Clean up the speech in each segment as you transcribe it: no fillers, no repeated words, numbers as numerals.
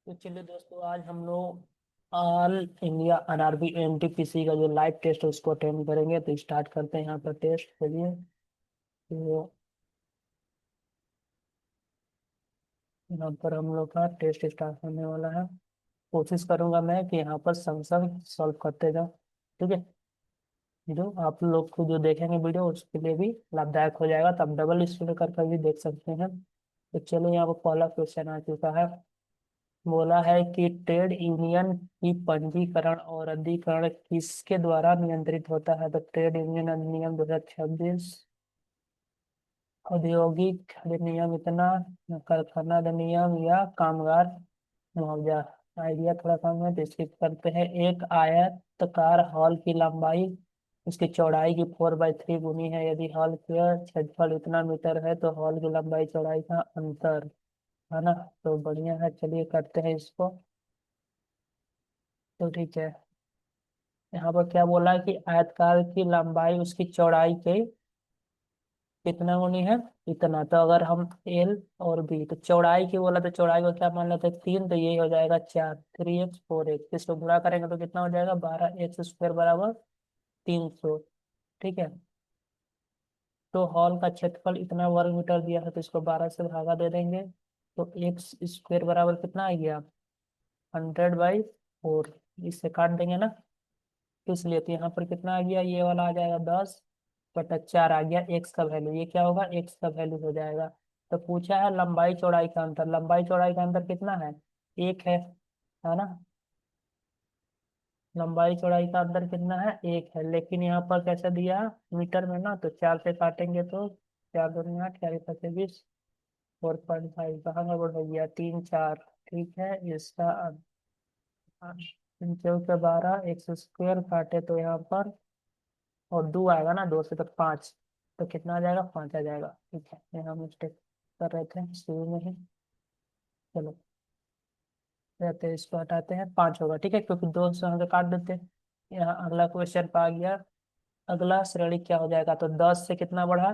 तो चलिए दोस्तों, आज हम लोग ऑल इंडिया आरआरबी एनटीपीसी का जो लाइव टेस्ट है उसको अटेंड करेंगे। तो स्टार्ट करते हैं यहाँ पर टेस्ट। चलिए, तो यहाँ पर हम लोग का टेस्ट स्टार्ट होने वाला है। कोशिश करूंगा मैं कि यहाँ पर संग सॉल्व करते जाओ। ठीक है, जो आप लोग को जो देखेंगे वीडियो उसके लिए भी लाभदायक हो जाएगा, तब डबल स्टडी कर भी देख सकते हैं। तो चलो, यहाँ पर पहला क्वेश्चन आ चुका है। बोला है कि ट्रेड यूनियन की पंजीकरण और रद्दीकरण किसके द्वारा नियंत्रित होता है? तो ट्रेड यूनियन अधिनियम 2026, औद्योगिक अधिनियम इतना, कारखाना अधिनियम, या कामगार मुआवजा। आइडिया थोड़ा कम है तो इसकी करते हैं। एक आयताकार हॉल की लंबाई उसकी चौड़ाई की 4/3 गुनी है। यदि हॉल का क्षेत्रफल इतना मीटर है तो हॉल की लंबाई चौड़ाई का अंतर, है ना? तो बढ़िया है, चलिए करते हैं इसको। तो ठीक है, यहाँ पर क्या बोला है कि आयतकार की लंबाई उसकी चौड़ाई के कितना गुनी है? इतना। तो अगर हम एल और बी, तो चौड़ाई की बोला तो चौड़ाई को क्या मान लेते हैं? 3, तो यही हो जाएगा 4। 3x 4x, इसको गुणा करेंगे तो कितना हो जाएगा? 12x² बराबर 300। ठीक है, तो हॉल का क्षेत्रफल इतना वर्ग मीटर दिया है तो इसको 12 से भागा दे देंगे। तो x² बराबर कितना आ गया? 100/4। इससे काट देंगे ना, तो इसलिए तो यहाँ पर कितना आ गया? ये वाला आ जाएगा 10/4 आ गया। एक्स का वैल्यू ये क्या होगा? एक्स का वैल्यू हो जाएगा। तो पूछा है लंबाई चौड़ाई का अंतर। लंबाई चौड़ाई का अंतर कितना है? एक है ना? लंबाई चौड़ाई का अंतर कितना है? एक है, लेकिन यहाँ पर कैसे दिया? मीटर में ना, तो 4 से काटेंगे तो 4×2 = 8, 4×5 = 20। 4.5 कहाँ गड़बड़ हो गया? 3 4। ठीक है, इसका 3×4 = 12, x² काटे तो यहाँ पर, और 2 आएगा ना, 2 से तो 5, तो कितना आ जाएगा? 5 आ जाएगा। ठीक है, यहाँ मिस्टेक कर रहे थे शुरू में ही। चलो, रहते हैं, इसको हटाते हैं, 5 होगा। ठीक है, क्योंकि 2 से हम काट देते हैं। यहाँ अगला क्वेश्चन पा गया। अगला श्रेणी क्या हो जाएगा? तो 10 से कितना बढ़ा?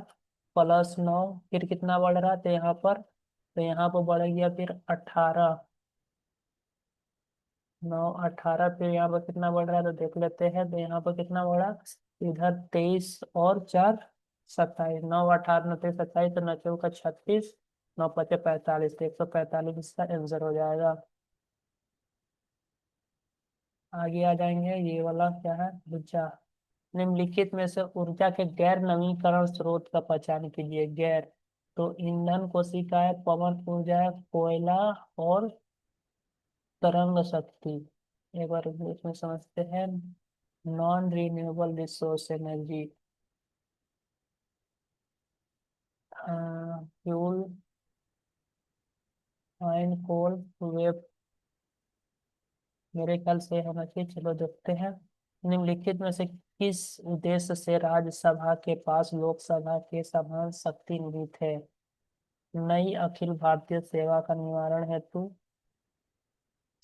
+9, फिर कितना बढ़ रहा? तो यहाँ पर बढ़ गया फिर 18। 9 18, फिर यहाँ पर कितना बढ़ रहा है तो देख लेते हैं। तो यहाँ पर कितना बढ़ा? इधर 23 और 4 27। 9 18 29 27, तो 9 4 36, 9 5 45, तो 145 इसका आंसर हो जाएगा। आगे आ जाएंगे, ये वाला क्या है? ऊर्जा। निम्नलिखित में से ऊर्जा के गैर नवीकरण स्रोत का पहचान कीजिए। गैर, तो ईंधन कोशिका है, पवन ऊर्जा है, कोयला और तरंग शक्ति। एक बार इसमें समझते हैं। Non renewable resource energy, fuel, fine coal, web, मेरे ख्याल से होना चाहिए। चलो देखते हैं। निम्नलिखित में से किस उद्देश्य से राज्यसभा के पास लोकसभा के समान शक्ति निहित है? नई अखिल भारतीय सेवा का निवारण हेतु,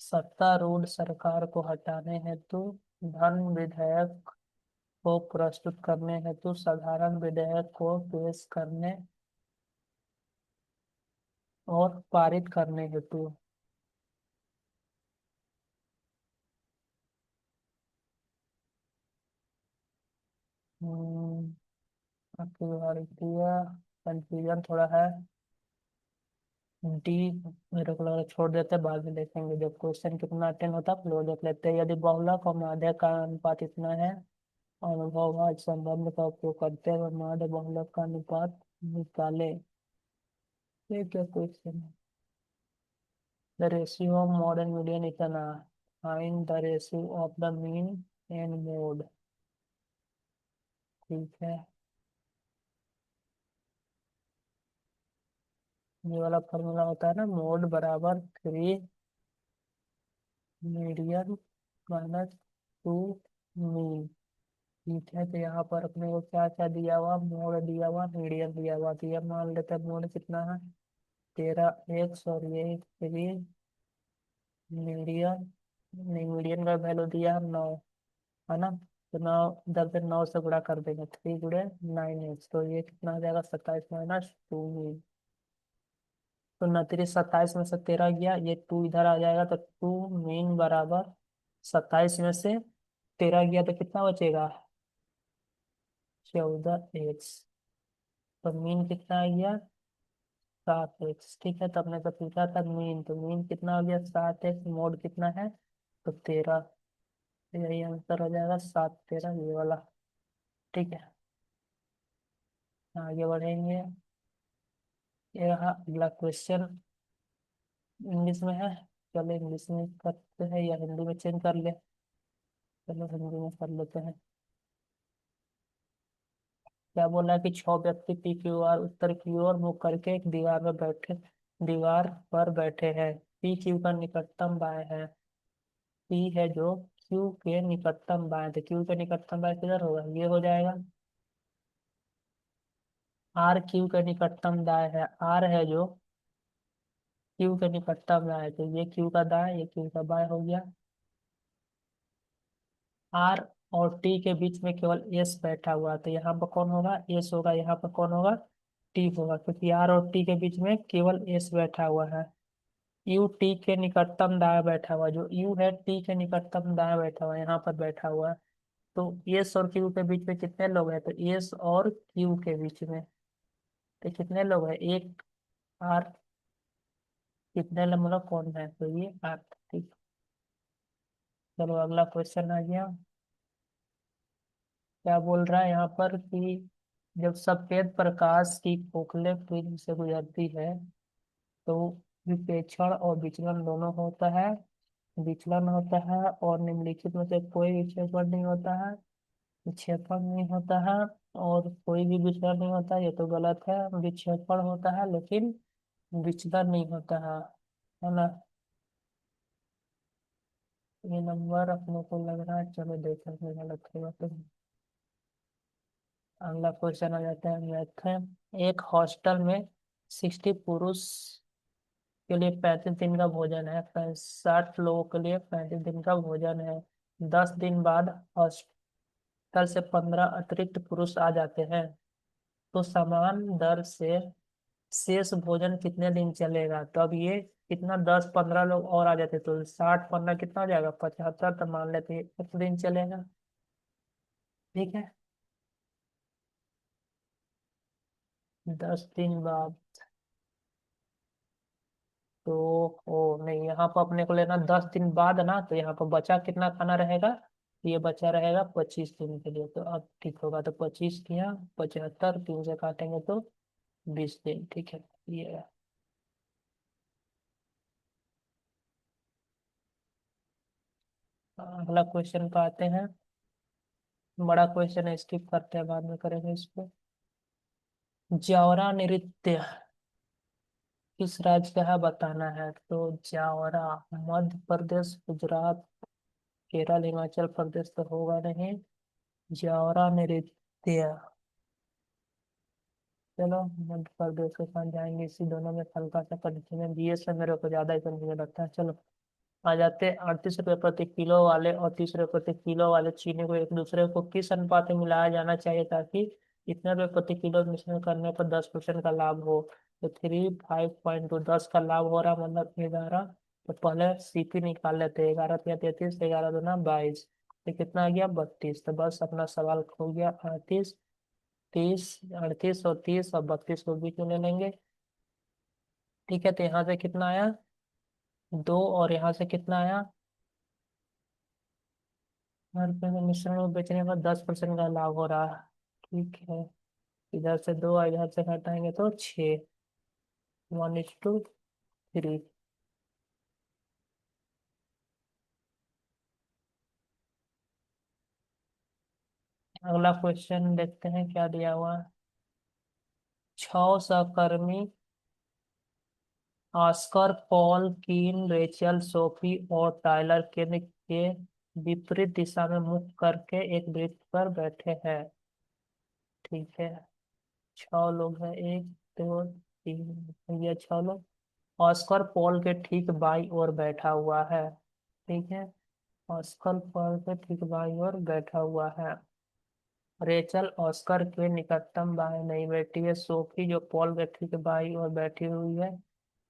सत्तारूढ़ सरकार को हटाने हेतु, धन विधेयक को प्रस्तुत करने हेतु, साधारण विधेयक को पेश करने और पारित करने हेतु। हम्म, अखिल भारतीय, कंफ्यूजन थोड़ा है। डी, मेरे को लग रहा है छोड़ देते हैं, बाद में देखेंगे जब क्वेश्चन कितना अटेंड होता है, फ्लो देख लेते हैं। यदि बहुलक और माध्य का अनुपात इतना है, अनुभववाद संबंध का उपयोग करते हुए माध्य बहुलक का अनुपात निकाले। ये क्या क्वेश्चन है? The ratio of mode and median इतना, find the ratio of the mean and mode. ठीक है, ये वाला फॉर्मूला होता है ना, मोड बराबर 3 मीडियन -2 मीन। ठीक है, तो यहाँ पर अपने को क्या क्या दिया हुआ? मोड दिया हुआ, मीडियन दिया हुआ। तो ये मान लेते हैं मोड कितना है? 13x, और ये 3 मीडियन। नहीं, मीडियन का वैल्यू दिया है 9, है ना? तो 9, 10 से 9 से गुणा कर देंगे, 3 × 9x, तो ये कितना हो जाएगा? 27 - 2 मीन। तो 29 में से 13 गया, ये 2 इधर आ जाएगा, तो 2 मीन बराबर 27 में से 13 गया तो कितना बचेगा? 14x। तो मीन कितना आ गया? 7x। ठीक है, तो अपने को पूछा था मीन, तो मीन कितना हो गया? 7x। मोड कितना है? तो 13। तो यही आंसर हो जाएगा, 7 13 ये वाला। ठीक है, आगे बढ़ेंगे। ये रहा अगला क्वेश्चन, इंग्लिश में है। चलो इंग्लिश में करते हैं या हिंदी में चेंज कर ले? चलो हिंदी में कर लेते हैं। क्या बोला है कि 6 व्यक्ति पी क्यू आर उत्तर की ओर मुख करके एक दीवार पर बैठे हैं। पी क्यू का निकटतम बाय है। पी है जो क्यू के निकटतम बाय, तो क्यू के निकटतम बाय किधर होगा? ये हो जाएगा। आर क्यू के निकटतम दाएं है। आर है जो क्यू के निकटतम दाएं, तो ये क्यू का दाएं, ये क्यू का बाएं हो गया। आर और टी के बीच में केवल एस बैठा हुआ है, तो यहाँ पर कौन होगा? एस होगा। यहाँ पर कौन होगा? टी होगा, क्योंकि आर और टी के बीच में केवल एस बैठा हुआ है। यू टी के निकटतम दाएं बैठा हुआ है। जो यू है टी के निकटतम दाएं बैठा हुआ है, यहाँ पर बैठा हुआ है। तो एस और क्यू के बीच में कितने लोग हैं? तो एस और क्यू के बीच में तो कितने लोग हैं? एक। आर। कितने मतलब कौन है? तो ये आर। ठीक। चलो अगला क्वेश्चन आ गया। क्या बोल रहा है यहाँ पर कि जब सफेद प्रकाश की खोखले प्रिज्म से गुजरती है तो विपेक्षण और विचलन दोनों होता है। विचलन होता है और निम्नलिखित में से कोई विक्षेपण नहीं होता है। विक्षेपण नहीं होता है और कोई भी विचलन नहीं होता, ये तो गलत है। विक्षेपण होता है लेकिन विचलन नहीं होता है ना? ये नंबर अपने को लग रहा है, चलो देखेंगे गलत होगा तो। अगला क्वेश्चन आ जाता है मैथ में। एक हॉस्टल में 60 पुरुष के लिए 35 दिन का भोजन है। 60 लोगों के लिए 35 दिन का भोजन है। 10 दिन बाद हॉस्टल से 15 अतिरिक्त पुरुष आ जाते हैं, तो समान दर से शेष भोजन कितने दिन चलेगा? तो अब ये कितना, 10 15 लोग और आ जाते तो 60 15 कितना हो जाएगा? 75। तो मान लेते हैं 1 दिन चलेगा। ठीक है, 10 दिन बाद। तो ओ नहीं, यहाँ पर अपने को लेना 10 दिन बाद ना, तो यहाँ पर बचा कितना खाना रहेगा? ये बचा रहेगा 25 दिन के लिए, तो अब ठीक होगा। तो 25 किया 75, 3 से काटेंगे तो 20 दिन। ठीक है, ये अगला क्वेश्चन पे आते हैं। बड़ा क्वेश्चन है, स्किप करते हैं, बाद में करेंगे इसको। जावरा नृत्य किस राज्य का है बताना है। तो जावरा मध्य प्रदेश, गुजरात, केरल, हिमाचल प्रदेश तो होगा नहीं। जावरा नृत्य, चलो मध्य प्रदेश के साथ जाएंगे। इसी दोनों में हल्का सा कंफ्यूजन, बीएस में मेरे को ज्यादा ही कंफ्यूजन लगता है। चलो आ जाते हैं। 38 रुपये प्रति किलो वाले और 30 रुपये प्रति किलो वाले चीनी को एक दूसरे को किस अनुपात में मिलाया जाना चाहिए ताकि इतने रुपये प्रति किलो मिश्रण करने पर 10% का लाभ हो? तो 3 5.2, 10 का लाभ हो रहा मतलब 11। तो पहले सीपी निकाल लेते हैं। 11 या 33, 11 दूना 22, तो कितना आ गया? 32। तो बस अपना सवाल खो गया। 38, 30, 38 और 30 और 32 को बीच में ले लेंगे। ठीक है, तो यहाँ से कितना आया? 2। और यहाँ से कितना आया? हर रुपये में मिश्रण को बेचने पर 10% का लाभ हो रहा है। ठीक है, इधर से 2 और इधर से घटाएंगे तो 6। 1:3। अगला क्वेश्चन देखते हैं क्या दिया हुआ है। 6 सहकर्मी ऑस्कर, पॉल, कीन, रेचल, सोफी और टायलर केंद्र के विपरीत दिशा में मुख करके एक वृत्त पर बैठे हैं। ठीक है, 6 लोग हैं। 1 2 3, ये 6 लोग। ऑस्कर पॉल के ठीक बाई ओर बैठा हुआ है। ठीक है, ऑस्कर पॉल के ठीक बाई ओर बैठा हुआ है। रेचल ऑस्कर के निकटतम बाएं नहीं बैठी है। सोफी जो पॉल के ठीक बाई ओर बैठी हुई है।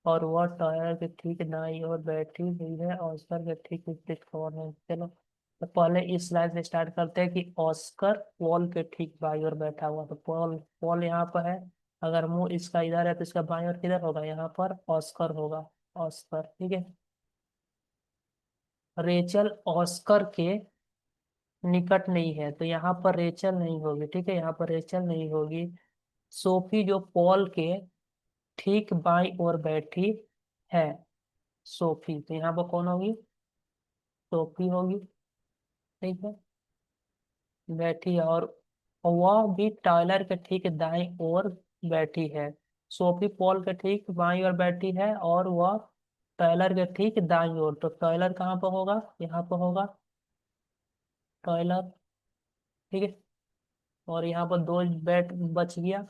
और वह टायर के ठीक दाईं ओर बैठी हुई है। ऑस्कर के ठीक विपरीत कौन है? चलो, तो पहले इस लाइन से स्टार्ट करते हैं कि ऑस्कर पॉल के ठीक बाईं ओर बैठा हुआ। तो पॉल पॉल यहाँ पर है। अगर मुंह इसका इधर है तो इसका बाईं ओर किधर होगा? यहाँ पर ऑस्कर होगा। ऑस्कर, ठीक है। रेचल ऑस्कर के निकट नहीं है, तो यहाँ पर रेचल नहीं होगी, ठीक है, यहाँ पर रेचल नहीं होगी। सोफी जो पॉल के ठीक बाईं ओर बैठी है। सोफी, तो यहाँ पर कौन होगी? सोफी होगी, ठीक है, बैठी है। और वह भी टायलर के ठीक दाईं ओर बैठी है। सोफी पॉल के ठीक बाईं ओर बैठी है और वह टायलर के ठीक दाईं ओर। तो टायलर कहाँ पर होगा? यहाँ पर होगा टायलर, ठीक है। और यहाँ पर दो बैट बच गया।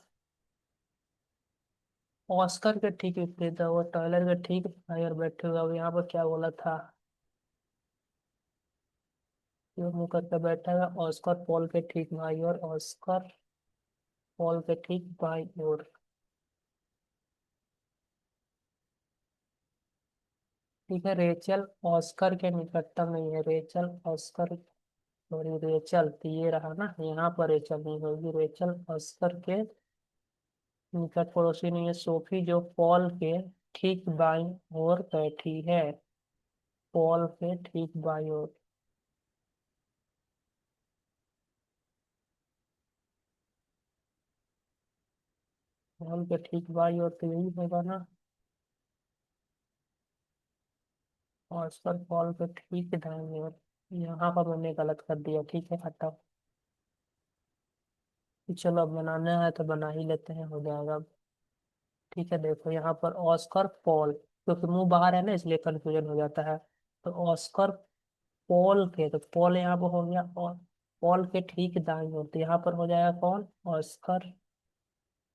ऑस्कर के ठीक विपरीत है, वो टायलर के ठीक बाईं ओर बैठे हुए। अब यहाँ पर क्या बोला था? जो मुंह करके बैठा है, ऑस्कर पॉल के ठीक बाईं ओर। ऑस्कर पॉल के ठीक बाईं ओर, ठीक है। रेचल ऑस्कर के निकटतम नहीं है। रेचल ऑस्कर, सॉरी, रेचल तो ये रहा ना, यहाँ पर रेचल नहीं होगी। रेचल ऑस्कर के निकट पड़ोसी नहीं है। सोफी जो पॉल के ठीक बाईं ओर बैठी है। पॉल के ठीक बाईं ओर, पॉल के ठीक बाईं ओर तो यही होगा ना। ऑस्कर पॉल के ठीक दाईं ओर, यहाँ पर मैंने गलत कर दिया, ठीक है, हटाओ। चलो, अब बनाना है तो बना ही लेते हैं, हो जाएगा। ठीक है, देखो यहाँ पर ऑस्कर पॉल, क्योंकि मुंह बाहर है ना इसलिए कंफ्यूजन हो जाता है। तो ऑस्कर पॉल के, तो पॉल यहाँ पर हो गया। और पॉल के ठीक दाईं ओर, तो यहाँ पर हो जाएगा कौन? ऑस्कर।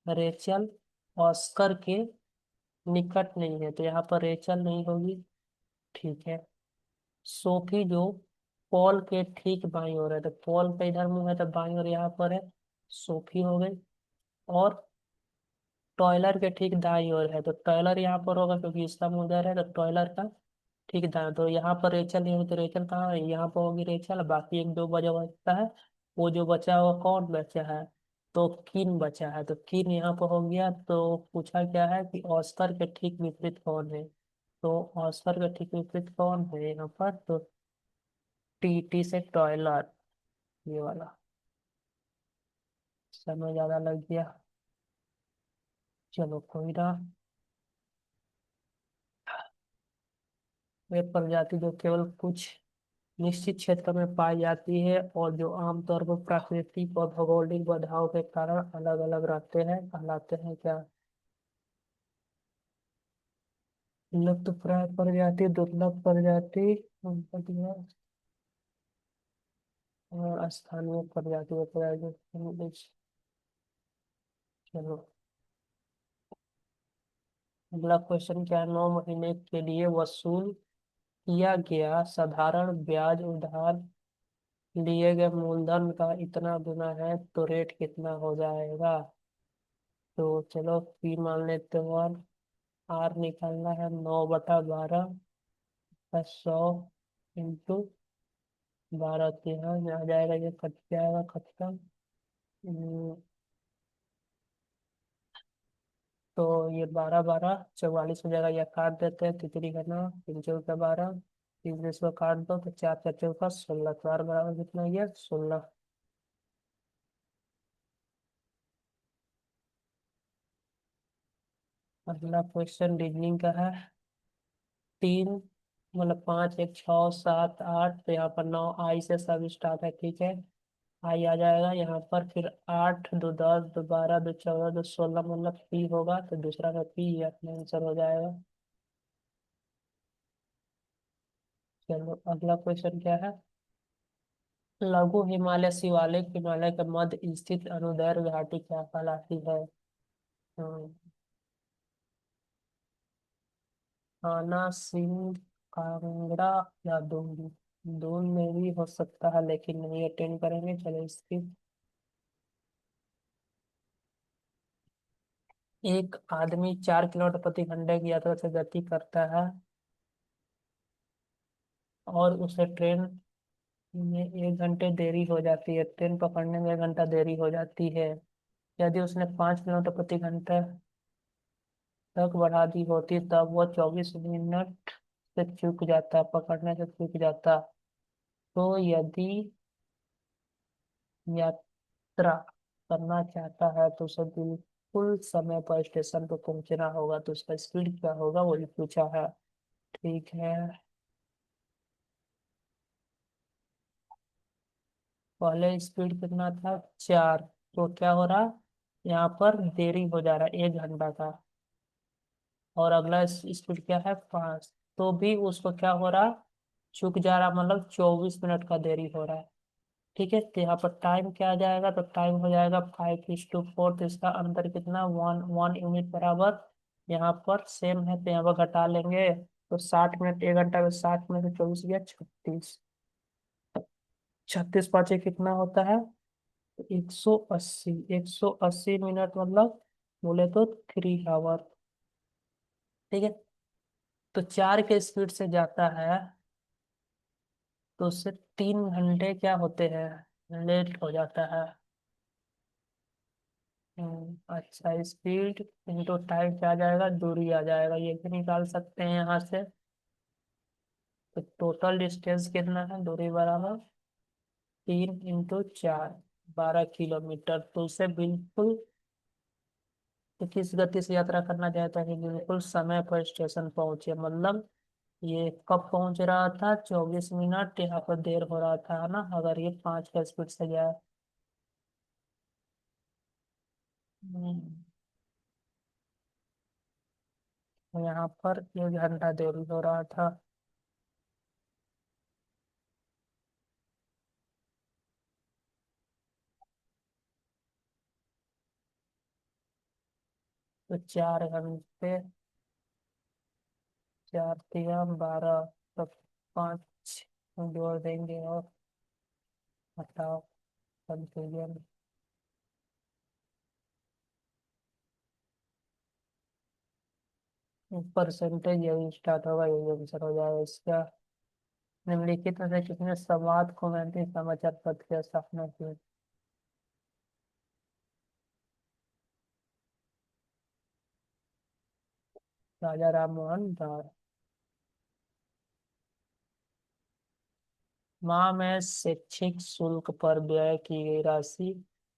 रेचल ऑस्कर के निकट नहीं है, तो यहाँ पर रेचल नहीं होगी, ठीक है। सोफी जो पॉल के ठीक बाईं ओर है, तो पॉल का इधर मुंह है तो बाईं ओर यहाँ पर है, सोफी हो गई। और टॉयलर के ठीक दाईं ओर है, तो टॉयलर यहाँ पर होगा क्योंकि इसका मुंह उधर है, तो टॉयलर का ठीक दाएं। तो यहाँ पर रेचल नहीं हुई, तो रेचल कहाँ है? यहाँ पर होगी रेचल। बाकी एक दो बचा बचता है, वो जो बचा हुआ कौन बचा है? तो किन बचा है, तो किन यहाँ पर हो गया। तो पूछा क्या है कि ऑस्कर के ठीक विपरीत कौन है? तो ऑस्कर के ठीक विपरीत कौन है यहाँ पर? तो टी से टॉयलर, ये वाला। समय ज्यादा लग गया, चलो कोई ना। वे प्रजाति जो केवल कुछ निश्चित क्षेत्र में पाई जाती है और जो आमतौर पर प्राकृतिक और भौगोलिक बाधाओं के कारण अलग अलग रहते हैं, कहलाते हैं क्या? लुप्तप्राय प्रजाति, दुर्लभ प्रजाति, बढ़िया, और स्थानीय प्रजाति प्रजाति। चलो, अगला क्वेश्चन क्या है? 9 महीने के लिए वसूल किया गया साधारण ब्याज उधार लिए गए मूलधन का इतना गुना है, तो रेट कितना हो जाएगा? तो चलो, पी मान लेते हैं। और आर निकालना है, 9/12 का 100 इंटू 12, तो यहाँ में आ जाएगा, ये कट जाएगा, खत्म। हम्म, तो ये 12 12 44 हो जाएगा, या काट देते हैं, तितली का ना, 3 × 12, 3 से इसको काट दो तो 4 4 × 16, 4 कितना गया? 16। अगला क्वेश्चन रीजनिंग का है। तीन, मतलब 5 1 6 7 8, तो यहाँ पर 9 आई से सब स्टार्ट है, ठीक है। आई आ जाएगा यहाँ पर, फिर 8 2 10 2 12 2 14 मतलब पी होगा, तो दूसरा में पी, ये अपना आंसर हो जाएगा। चलो, अगला क्वेश्चन क्या है? लघु हिमालय शिवालिक हिमालय के मध्य स्थित अनुदैर्घ्य घाटी क्या कहलाती है? हम्म, कान्हा, सिंह, कांगड़ा या दून? दून में भी हो सकता है लेकिन नहीं अटेंड करेंगे, चलो इसकी। एक आदमी 4 किलोमीटर प्रति घंटे की यात्रा से गति करता है और उसे ट्रेन में 1 घंटे देरी हो जाती है, ट्रेन पकड़ने में 1 घंटा देरी हो जाती है। यदि उसने 5 किलोमीटर प्रति घंटे तक बढ़ा दी होती तब वह 24 मिनट से चूक जाता, पकड़ने से चूक जाता। तो यदि यात्रा करना चाहता है तो उसे बिल्कुल समय पर स्टेशन पर पहुंचना होगा, तो उसका स्पीड क्या होगा वही पूछा है। ठीक है। पहले स्पीड कितना था, 4। तो क्या हो रहा, यहाँ पर देरी हो जा रहा है 1 घंटा का। और अगला स्पीड क्या है, 5। तो भी उसको क्या हो रहा, चूक जा रहा, मतलब 24 मिनट का देरी हो रहा है। ठीक है, तो यहाँ पर टाइम क्या आ जाएगा, तो टाइम हो जाएगा 5:4। तो इसका अंतर कितना, 1 1 यूनिट बराबर। यहाँ पर सेम है तो यहाँ पर घटा लेंगे। तो 60 मिनट, 1 घंटा में 60 मिनट में 24 गया 36। 36 पाँचे कितना होता है, 180। 180 मिनट मतलब बोले तो 3 आवर। ठीक है। तो 4 के स्पीड से जाता है तो उससे 3 घंटे क्या होते हैं, लेट हो जाता है। अच्छा, स्पीड इंटू टाइम क्या आ जाएगा, दूरी आ जाएगा, ये भी निकाल सकते हैं यहाँ से। तो टोटल डिस्टेंस कितना है, दूरी बराबर 3 इंटू 4, 12 किलोमीटर। तो उसे बिल्कुल, तो किस गति से यात्रा करना चाहता है कि बिल्कुल समय पर स्टेशन पहुंचे, मतलब ये कब पहुंच रहा था, 24 मिनट यहाँ पर देर हो रहा था ना, अगर ये 5 का स्पीड से जाए। हम्म, तो यहाँ पर 1 घंटा देरी हो रहा था। तो 4 घंटे, 4 तिया 12, तो 5 जोड़ देंगे और हटाओ, कंफ्यूजन। परसेंटेज यही स्टार्ट होगा, यही आंसर हो जाएगा इसका। निम्नलिखित में से किसने संवाद को मैंने समाचार पत्र की स्थापना की। राजा राम मोहन राय। माह में शैक्षिक शुल्क पर व्यय की गई राशि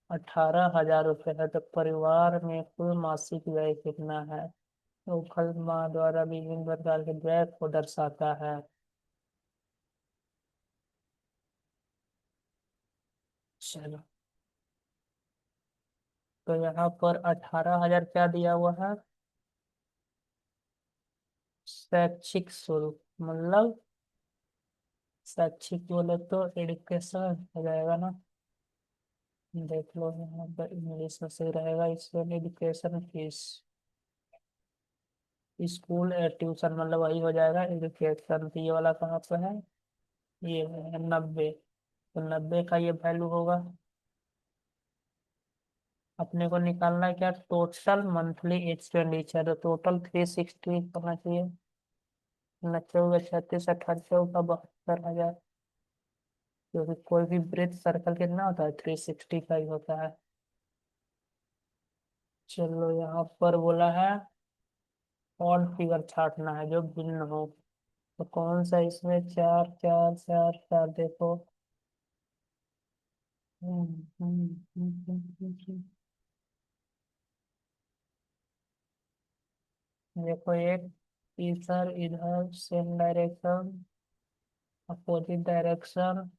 18,000 रुपये है, तो परिवार में कुल मासिक व्यय कितना है। तो खल माह द्वारा विभिन्न प्रकार के व्यय को दर्शाता है। चलो, तो यहाँ पर 18,000 क्या दिया हुआ है, शैक्षिक शुल्क, मतलब शैक्षिक बोले तो एजुकेशन हो जाएगा ना। देख लो यहाँ पर इंग्लिश में सही रहेगा, इसमें एजुकेशन फीस। स्कूल ट्यूशन मतलब वही हो जाएगा, एजुकेशन। तो ये वाला कहाँ पे है, ये है 90। तो 90 का ये वैल्यू होगा। अपने को निकालना है क्या, टोटल मंथली एक्सपेंडिचर। टोटल 360 करना चाहिए। 90, 36, 38, 72, 72,000। क्योंकि कोई भी ब्रेथ सर्कल कितना होता है, 360 का ही होता है। चलो, यहाँ पर बोला है ऑड फिगर छाटना है जो भिन्न हो। तो कौन सा इसमें, 4 4 4 4, देखो। हम्म, हम्म, देखो, एक इधर इधर same direction, opposite direction.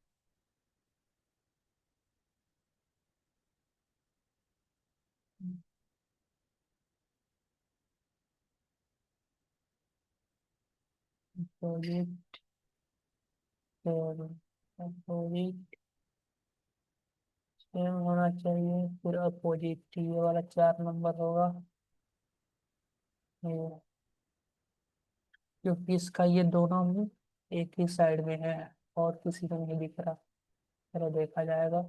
Opposite, opposite same होना चाहिए, फिर अपोजिट, ये वाला 4 नंबर होगा ये। क्योंकि इसका ये दोनों ही एक ही साइड में है और किसी को नहीं दिख रहा। चलो देखा जाएगा।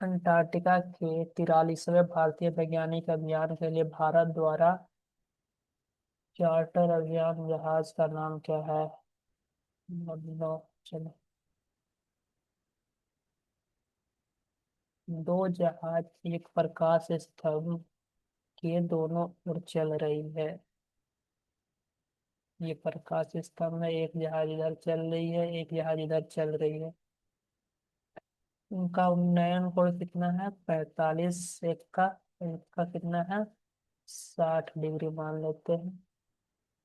अंटार्कटिका के 43वें भारतीय वैज्ञानिक अभियान के लिए भारत द्वारा चार्टर अभियान जहाज का नाम क्या है? नो, चलो। दो जहाज एक प्रकाश स्तंभ के दोनों ओर चल रही है। ये प्रकाश स्तंभ है, एक जहाज इधर चल रही है, एक जहाज इधर चल रही है। उनका उन्नयन कोण कितना है? 45। एक का कितना है? 60 डिग्री मान लेते हैं।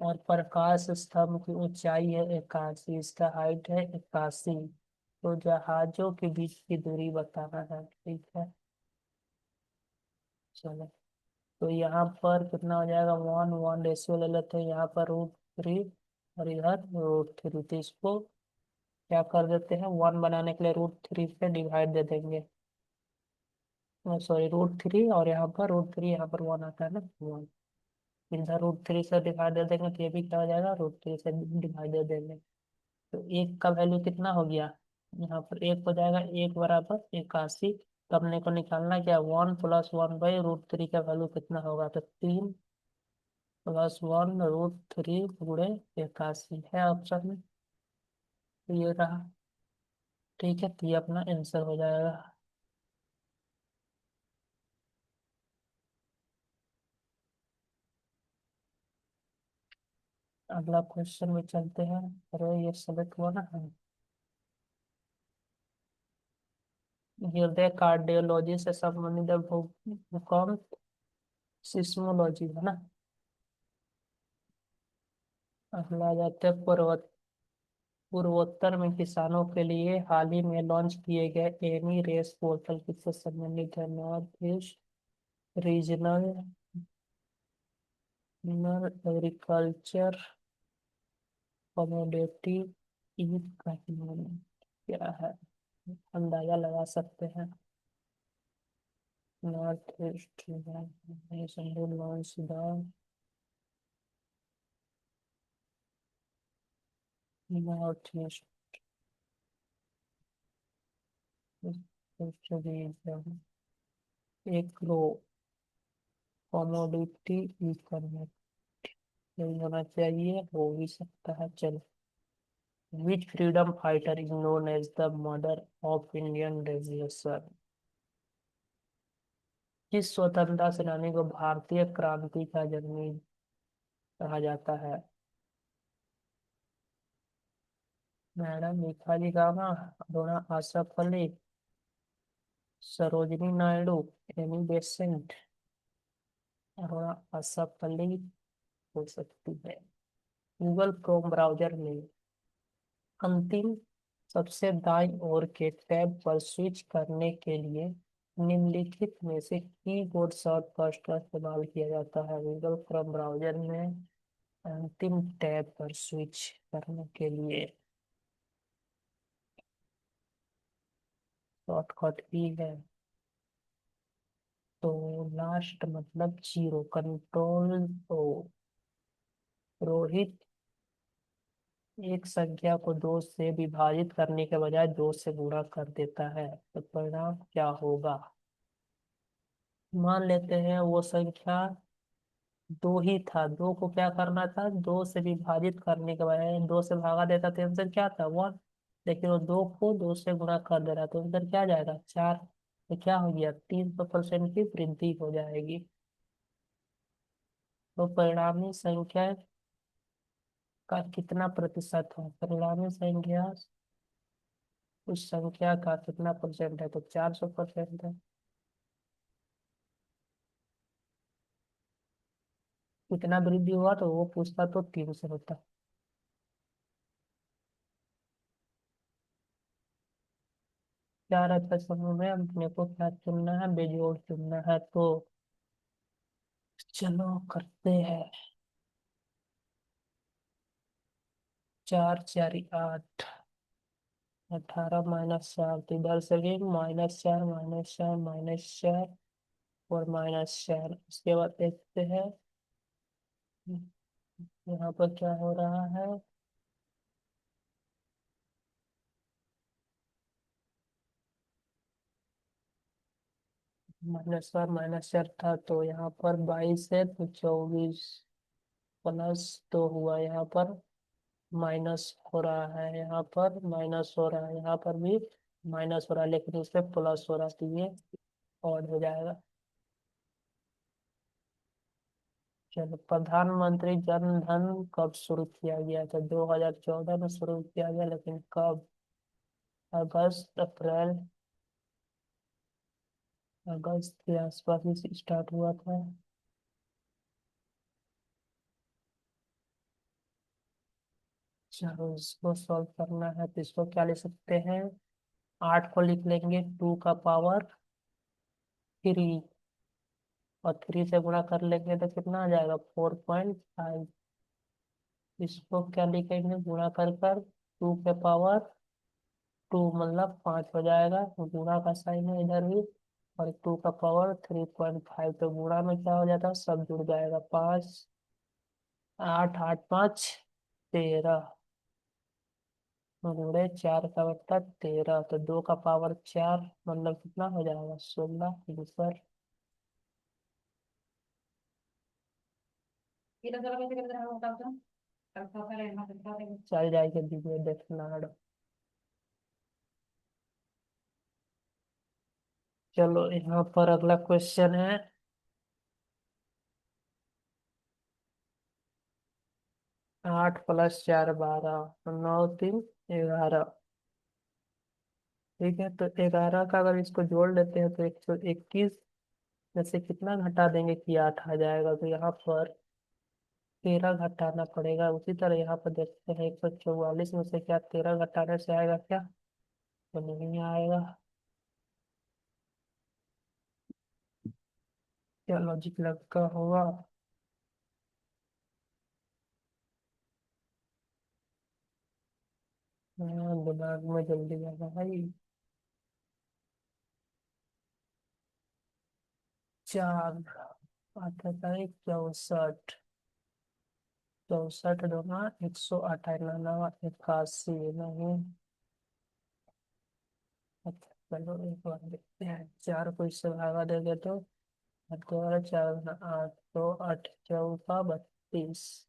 और प्रकाश स्तंभ की ऊंचाई है 81, इसका हाइट है 81। तो जहाजों के बीच की दूरी बताना है, ठीक है। चलो, तो यहाँ पर कितना हो जाएगा? 1:1 रेशियो ले लेते हैं, यहाँ पर √3 और इधर √3, तो इसको क्या कर देते हैं? 1 बनाने के लिए √3 पे डिवाइड दे देंगे। सॉरी, √3, और यहाँ पर √3, यहाँ पर 1 आता है ना, 1। इधर √3 से डिवाइड दे देंगे तो ये भी क्या हो जाएगा? √3 से डिवाइड दे देंगे। तो एक का वैल्यू कितना हो गया? यहाँ पर एक हो जाएगा, एक बराबर 81। तो अपने को निकालना क्या? 1+1/√3 का वैल्यू कितना होगा? तो 3+1√3 गुणे 81 है ऑप्शन में। तो ये रहा, ठीक है, तो ये अपना आंसर हो जाएगा। अगला क्वेश्चन में चलते हैं। अरे ये सेलेक्ट हुआ ना। हृदय कार्डियोलॉजी से संबंधित भूकंप सिस्मोलॉजी है ना। अगला आ जाते हैं पूर्वोत्तर में किसानों के लिए हाल ही में लॉन्च किए गए एनी रेस पोर्टल किससे संबंधित है? North East regional agriculture commodity E क्या है? अंदाजा लगा सकते हैं। North East launch the North East agro commodity E नहीं होना चाहिए, हो भी सकता है, चलो। Which freedom fighter is known as the mother of Indian revolution? किस स्वतंत्रता सेनानी को भारतीय क्रांति का जननी कहा जाता है? मैडम भिखारी कामा, अरुणा आसफ अली, सरोजिनी नायडू, एनी बेसेंट। अरुणा आसफ अली हो सकती है। गूगल क्रोम ब्राउजर में अंतिम सबसे दाईं ओर के टैब पर स्विच करने के लिए निम्नलिखित में से कीबोर्ड शॉर्टकट का इस्तेमाल किया जाता है? गूगल क्रोम ब्राउजर में अंतिम टैब पर स्विच करने के लिए शॉर्टकट ई है। तो लास्ट मतलब 0, कंट्रोल ओ। रोहित एक संख्या को 2 से विभाजित करने के बजाय 2 से गुणा कर देता है, तो परिणाम क्या होगा? मान लेते हैं वो संख्या 2 ही था, 2 को क्या करना था? 2 से विभाजित करने के बजाय 2 से भागा देता तो आंसर क्या था? 1। लेकिन वो 2 को 2 से गुणा कर दे रहा तो आंसर क्या जाएगा? 4। तो क्या हो गया? 300% की वृद्धि हो जाएगी। तो परिणामी संख्या का कितना प्रतिशत है? परिणामी संख्या उस संख्या का कितना परसेंट है? तो 400% है। कितना वृद्धि हुआ तो वो पूछता तो 3 से होता। चार अक्षर समूह में अपने को क्या चुनना है? बेजोड़ चुनना है, तो चलो करते हैं। 4×4 = 8, 18 - 4, तो इधर से भी -4 -4 -4 और -4। उसके बाद देखते हैं यहाँ पर क्या हो रहा है। -4 था, तो यहाँ पर 22 है, तो 24 +2 हुआ। यहाँ पर माइनस हो रहा है, यहाँ पर माइनस हो रहा है, यहाँ पर भी माइनस हो रहा है, लेकिन इस पे प्लस हो रहा है, तो ये और हो जाएगा। चलो, प्रधानमंत्री जन धन कब शुरू किया गया था? 2014 में शुरू किया गया, लेकिन कब? अगस्त, अप्रैल, अगस्त के आसपास ही स्टार्ट हुआ था। चलो, इसको सॉल्व करना है, तो इसको क्या लिख सकते हैं? 8 को लिख लेंगे 2 का पावर 3, और 3 से गुणा कर लेंगे तो कितना आ जाएगा? 4.5। इसको क्या लिखेंगे? गुणा कर 2 के पावर 2 मतलब 5 हो जाएगा, तो गुणा का साइन है इधर भी। और 2 का पावर 3.5, तो गुणा में क्या हो जाता है? सब जुड़ जाएगा। 5, 8, 8, 5, 13, गुणे 4 का बट्टा 13, तो 2 का पावर 4 मतलब कितना हो जाएगा? 16 आंसर। चल जाएगा वीडियो देखना। चलो, यहाँ पर अगला क्वेश्चन है। 8 + 4 12, 9 3 11। ठीक है, तो 11 का अगर इसको जोड़ लेते हैं तो 121 में से कितना घटा देंगे कि 8 आ जाएगा? तो यहाँ पर 13 घटाना पड़ेगा। उसी तरह यहाँ पर देखते हैं, 144 में से क्या 13 घटाने से आएगा क्या? तो नहीं आएगा। क्या लॉजिक लगा होगा? हाँ, दिमाग में जल्दी आना भाई। 4 आता था 64, 64 दूना 198, 81 नहीं। अच्छा, चलो एक बार देखते हैं। 4 को इससे भागा देंगे तो 8 × 4 = 8, तो 8 × 4 = 32।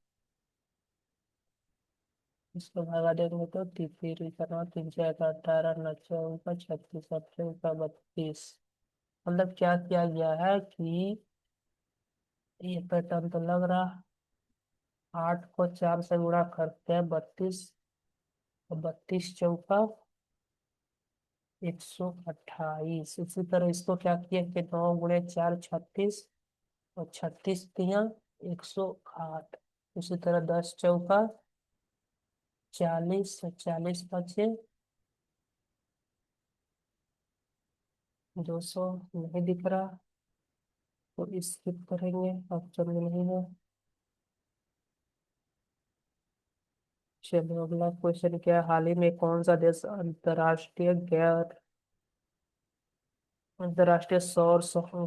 इसको भगा देंगे तो तीन करना, 3 × 4 = 18, 9 × 4 = 36, 8 × 4 = 32। मतलब क्या किया गया है कि ये पैटर्न तो लग रहा। 8 को 4 से गुणा करते हैं 32, और 32 × 4 = 128। इसी तरह इसको क्या किया कि 9 × 4 = 36, और 36 × 3 = 108। उसी तरह 10 × 4 = 40, और 40 × 5 = 200। नहीं दिख रहा, तो स्किप करेंगे, ऑप्शन में नहीं है। चलो, अगला क्वेश्चन क्या है? हाल ही में कौन सा देश अंतर्राष्ट्रीय सौर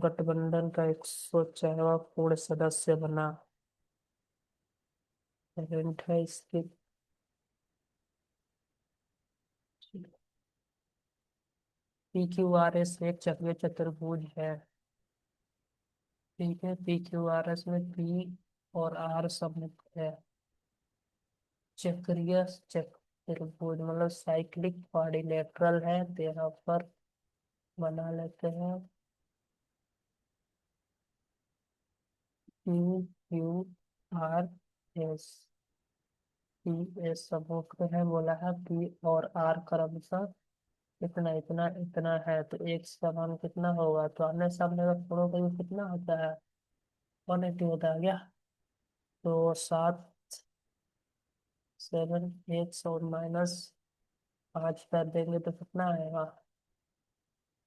गठबंधन का 104वां पूर्ण सदस्य बना? हिंट है इसकी। PQRS एक चक्रीय चतुर्भुज है। ठीक है, PQRS में P और R सम्मिलित है। चक्रीय चतुर्भुज मतलब साइक्लिक क्वाड्रिलेटरल है, तो यहाँ पर बना लेते हैं। PQRS, PS समूह है, बोला है P और R क्रमशः इतना इतना इतना है, तो एक समान कितना होगा? तो आमने सामने का कोणों का योग कितना होता है? 180 होता है क्या? तो 7 7 और -5 कर देंगे तो कितना आएगा?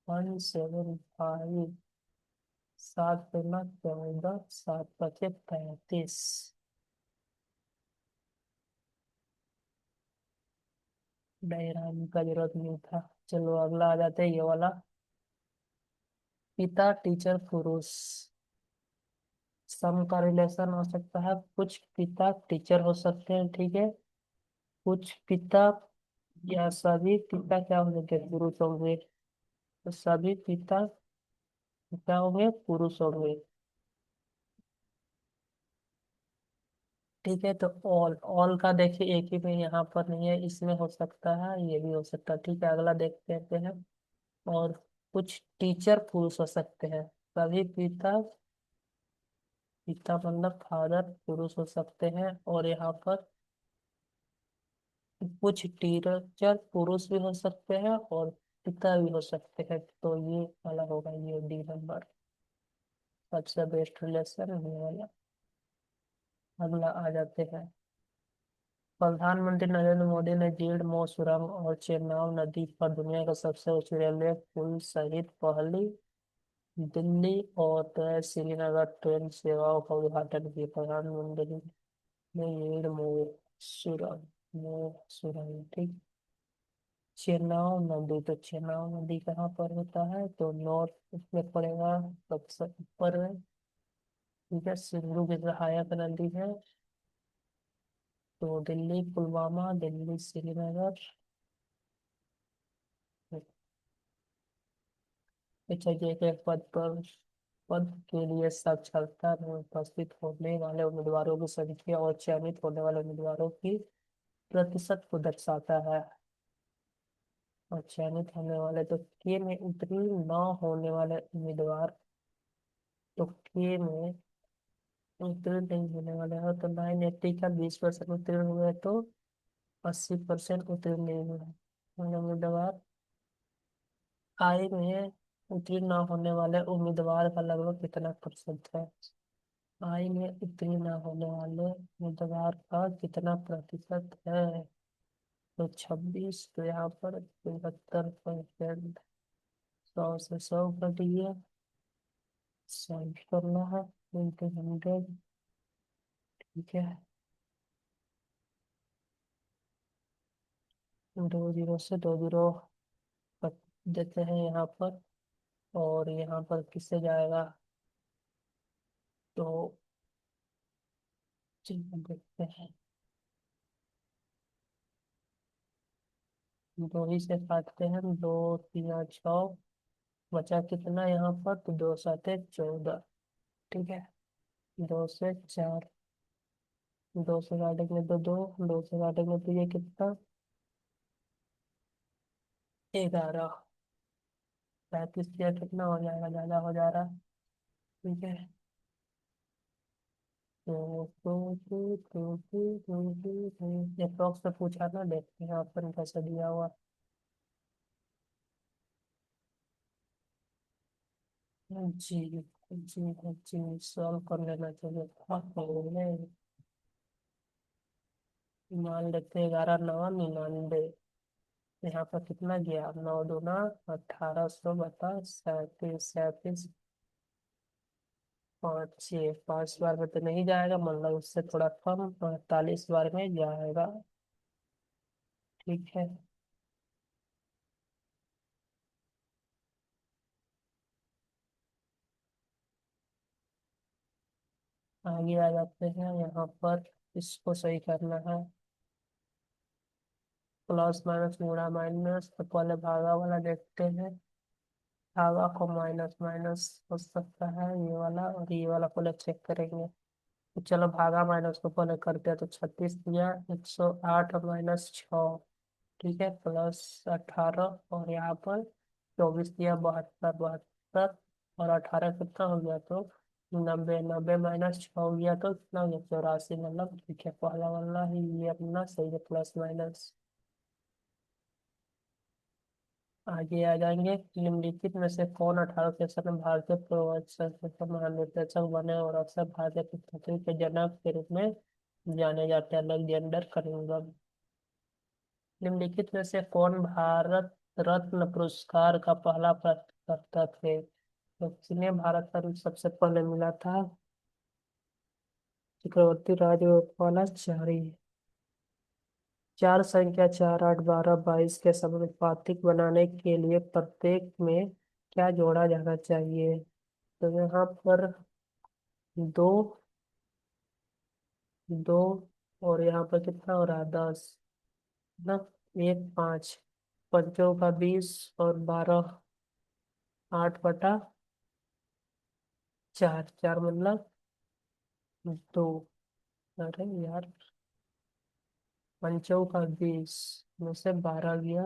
175। 7 × 14, 7 × 5 = 35। डायग्राम का जरूरत नहीं था। चलो, अगला आ जाते हैं, ये वाला। पिता टीचर पुरुष, सम का रिलेशन हो सकता है। कुछ पिता टीचर हो सकते हैं, ठीक है। कुछ पिता या सभी पिता क्या होंगे? पुरुष होंगे। तो सभी पिता क्या होंगे? पुरुष होंगे। ठीक है, तो ऑल ऑल का देखिए एक ही में यहाँ पर नहीं है, इसमें हो सकता है, ये भी हो सकता है। ठीक है, अगला देखते हैं। और कुछ टीचर पुरुष हो सकते हैं। सभी पिता, पिता मतलब फादर पुरुष हो सकते हैं। और यहाँ पर कुछ टीचर पुरुष भी हो सकते हैं और पिता भी हो सकते हैं। तो ये वाला होगा, ये डी नंबर सबसे बेस्ट रिलेशन ये वाला। अगला आ जाते हैं। प्रधानमंत्री नरेंद्र मोदी ने जीर्ण मो सुरंग और चेनाब नदी पर दुनिया का सबसे ऊंची रेलवे पुल सहित पहली दिल्ली और श्रीनगर ट्रेन सेवाओं का उद्घाटन किया। प्रधानमंत्री ने जीर्ण मो सुरंग, ठीक। चेनाब नदी, तो चेनाब नदी कहाँ पर होता है? तो नॉर्थ में पड़ेगा, सबसे ऊपर है। ठीक है, सिंधु की सहायक नदी है। तो दिल्ली पुलवामा, दिल्ली श्रीनगर। चाहिए के पद के लिए साक्षरता में उपस्थित होने वाले उम्मीदवारों की संख्या और चयनित होने वाले उम्मीदवारों की प्रतिशत को दर्शाता है। और चयनित होने वाले, तो के में उत्तीर्ण न होने वाले उम्मीदवार, तो के में उत्तीर्ण नहीं होने वाले हो तो 980 का 20% उत्तीर्ण हुए तो 80% उत्तीर्ण नहीं हुए होने उम्मीदवार। आई में उत्तीर्ण न होने वाले उम्मीदवार का लगभग कितना प्रतिशत है? आई में उत्तीर्ण न होने वाले उम्मीदवार का कितना प्रतिशत है? तो 26, तो यहाँ पर 75%। 100 से 100 घटिए, सॉल्व करना है, इंटू 100। ठीक है, 2 जीरो से 2 जीरो कट देते हैं यहाँ पर। और यहाँ पर किससे जाएगा? तो चलिए देखते हैं। दो ही से काटते हैं, 2 3 6, बचा कितना यहाँ पर? तो 2 7 14। ठीक है, 2 से 4, 2 से काटेंगे तो 2, 2 से काटेंगे तो ये कितना? 11। 35 या कितना हो जाएगा? ज्यादा हो जा रहा है। ठीक है, ये अप्रोक्स पे पूछा ना, देखते हैं ऑप्शन कैसे दिया हुआ। जी जी जी, सॉल्व कर लेना चाहिए था पहले। मान लेते हैं 11 9 99। यहाँ पर कितना गया? 9 दूना 1800 बता 37, 37 5 6, 5 बार में तो नहीं जाएगा, मतलब उससे थोड़ा कम, 48 बार में जाएगा। ठीक है, आगे आ जाते हैं। यहाँ पर इसको सही करना है। प्लस माइनस गुणा माइनस, तो पहले भागा वाला देखते हैं। भागा को माइनस माइनस हो सकता है, ये वाला और ये वाला पहले चेक करेंगे। तो चलो भागा माइनस को पहले करते हैं। तो 36 दिया 108 -6। ठीक है, +18 और यहाँ पर 24 दिया 72 72। और 18 कितना हो गया? तो 90 90 -6 हो गया तो कितना हो गया? 84, मतलब ठीक है, पहला वाला ही ये अपना सही है, प्लस माइनस। आगे आ जाएंगे। निम्नलिखित में से कौन 18 में भारतीय प्रवचन महान निर्देशक बने और अक्सर भारतीय पुस्तकों के जनक के रूप में जाने जाते हैं? Alexander Cunningham. निम्नलिखित में से कौन भारत रत्न पुरस्कार का पहला प्राप्तकर्ता थे? तो किन्हें भारत रत्न सबसे पहले मिला था? चक्रवर्ती राजगोपालाचारी। चार संख्या 4 8 12 22 के समानुपातिक बनाने के लिए प्रत्येक में क्या जोड़ा जाना चाहिए? तो यहाँ पर दो, दो, और यहाँ पर कितना हो रहा है? 10 ना, 1 5, पंचों का 20 और 12, 8 बटा चार, चार मतलब दो। अरे यार, पंचों का 20 में से 12 गया,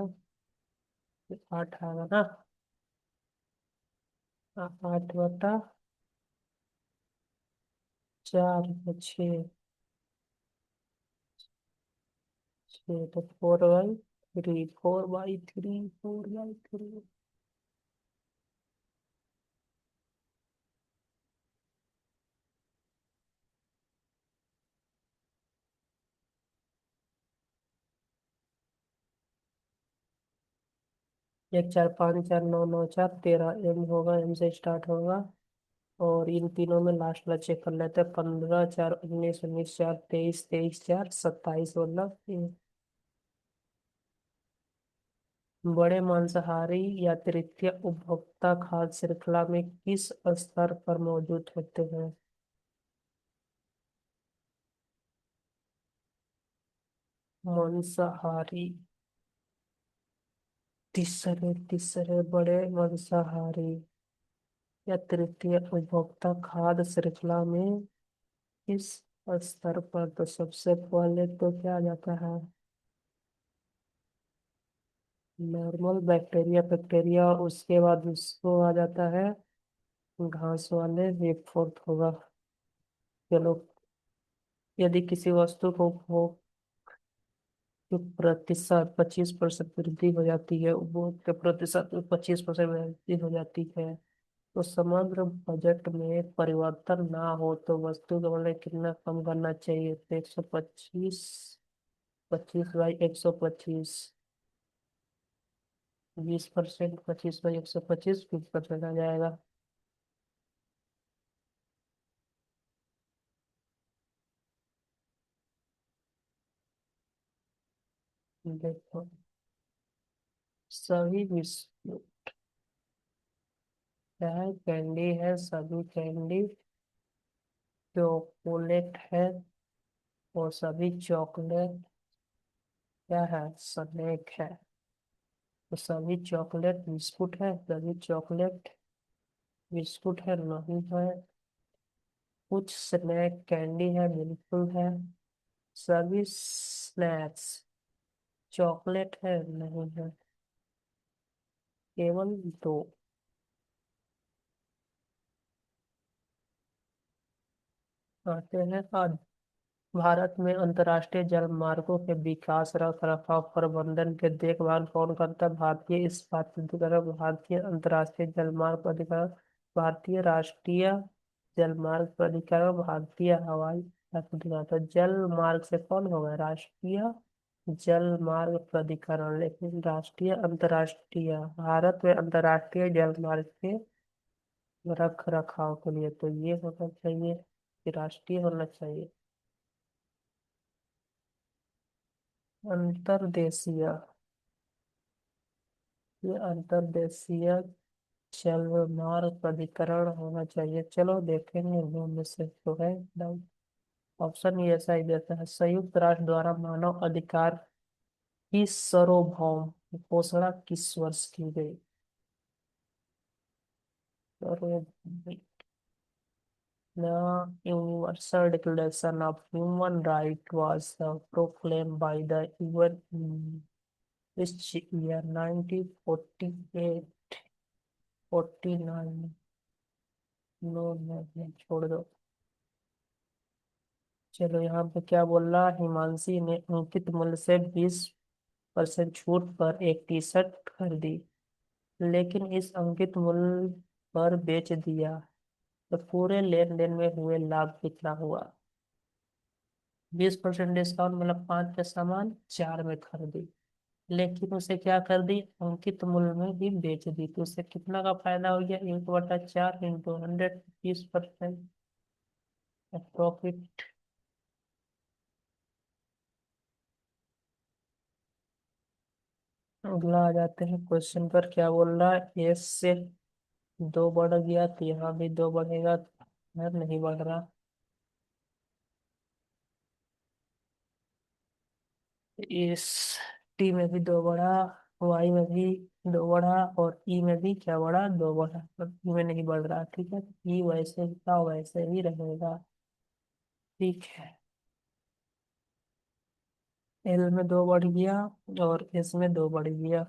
तो 8 आएगा ना। 8/4, तो 6। 6 तो 4/3, 4/3, 4/3। एक, चार, पाँच, चार, नौ, नौ, चार, 13 एम होगा, एम से स्टार्ट होगा। और इन तीनों में लास्ट वाला चेक कर लेते हैं। 15, 4, 19, 19, 4, 23, 23, 4, 27, मतलब बड़े मांसाहारी या तृतीय उपभोक्ता खाद्य श्रृंखला में किस स्तर पर मौजूद होते हैं? मांसाहारी, तीसरे तीसरे बड़े मांसाहारी या तृतीय उपभोक्ता खाद्य श्रृंखला में किस स्तर पर? तो सबसे पहले तो क्या आ जाता है? नॉर्मल बैक्टीरिया, बैक्टीरिया, उसके बाद उसको आ जाता है घास वाले, ये फोर्थ होगा। चलो, यदि किसी वस्तु को भोग के प्रतिशत 25% वृद्धि हो जाती है, उपभोग के प्रतिशत में 25% वृद्धि हो जाती है, तो समग्र बजट में परिवर्तन ना हो तो वस्तु का मूल्य कितना कम करना चाहिए? तो 125, 25/125, 20%, 25/125, 20% आ जाएगा। देखो, सभी विश्व क्या है? कैंडी है, सभी कैंडी चॉकलेट है, और सभी चॉकलेट क्या है? स्नैक है। तो सभी चॉकलेट बिस्कुट है, सभी चॉकलेट बिस्कुट है नहीं है। कुछ स्नैक कैंडी है, बिल्कुल है। सभी स्नैक्स चॉकलेट है नहीं है, केवल दो। आते हैं आज। भारत में अंतर्राष्ट्रीय जलमार्गों के विकास, रख रखाव, प्रबंधन के देखभाल कौन करता है? भारतीय इस्पात प्राधिकरण, भारतीय अंतर्राष्ट्रीय जलमार्ग प्राधिकरण, भारतीय राष्ट्रीय जलमार्ग प्राधिकरण, भारतीय हवाई यातायात प्राधिकरण। तो जल मार्ग से कौन होगा? राष्ट्रीय जल मार्ग प्राधिकरण। लेकिन राष्ट्रीय अंतर्राष्ट्रीय, भारत में अंतर्राष्ट्रीय जल मार्ग के रख रखाव के लिए, तो ये होना चाहिए कि राष्ट्रीय होना चाहिए। अंतर्देशीय, ये अंतर्देशीय जल मार्ग प्राधिकरण होना चाहिए। चलो देखेंगे, इनमें में से तो है डाउट। ऑप्शन ये ऐसा ही देता है। संयुक्त राष्ट्र द्वारा मानव अधिकार की सार्वभौम घोषणा किस वर्ष की गई? सार्वभौमिक, The Universal Declaration of Human Rights was proclaimed by the UN in which year? 1948, 49? No no no, छोड़ दो। चलो, यहाँ पे क्या बोल रहा? हिमांशी ने अंकित मूल्य से 20% छूट पर एक टी शर्ट खरीदी, लेकिन इस अंकित मूल्य पर बेच दिया, तो पूरे लेन देन में हुए लाभ कितना हुआ? 20% डिस्काउंट मतलब 5 का सामान 4 में खरीदी, लेकिन उसे क्या कर दी? अंकित मूल्य में ही बेच दी, तो उसे कितना का फायदा हो गया? 1/4 इंटू 100, 20% प्रॉफिट। अगला आ जाते हैं क्वेश्चन पर। क्या बोल रहा है? एस से 2 बढ़ गया, तो यहाँ भी 2 बढ़ेगा। यार नहीं बढ़ रहा। इस टी में भी 2 बढ़ा, वाई में भी दो बढ़ा और ई में भी क्या बढ़ा, दो बढ़ा, पर ई में नहीं बढ़ रहा। ठीक है, ई वैसे का वैसे ही रहेगा। ठीक है, एल में दो बढ़ गया और एस में दो बढ़ गया।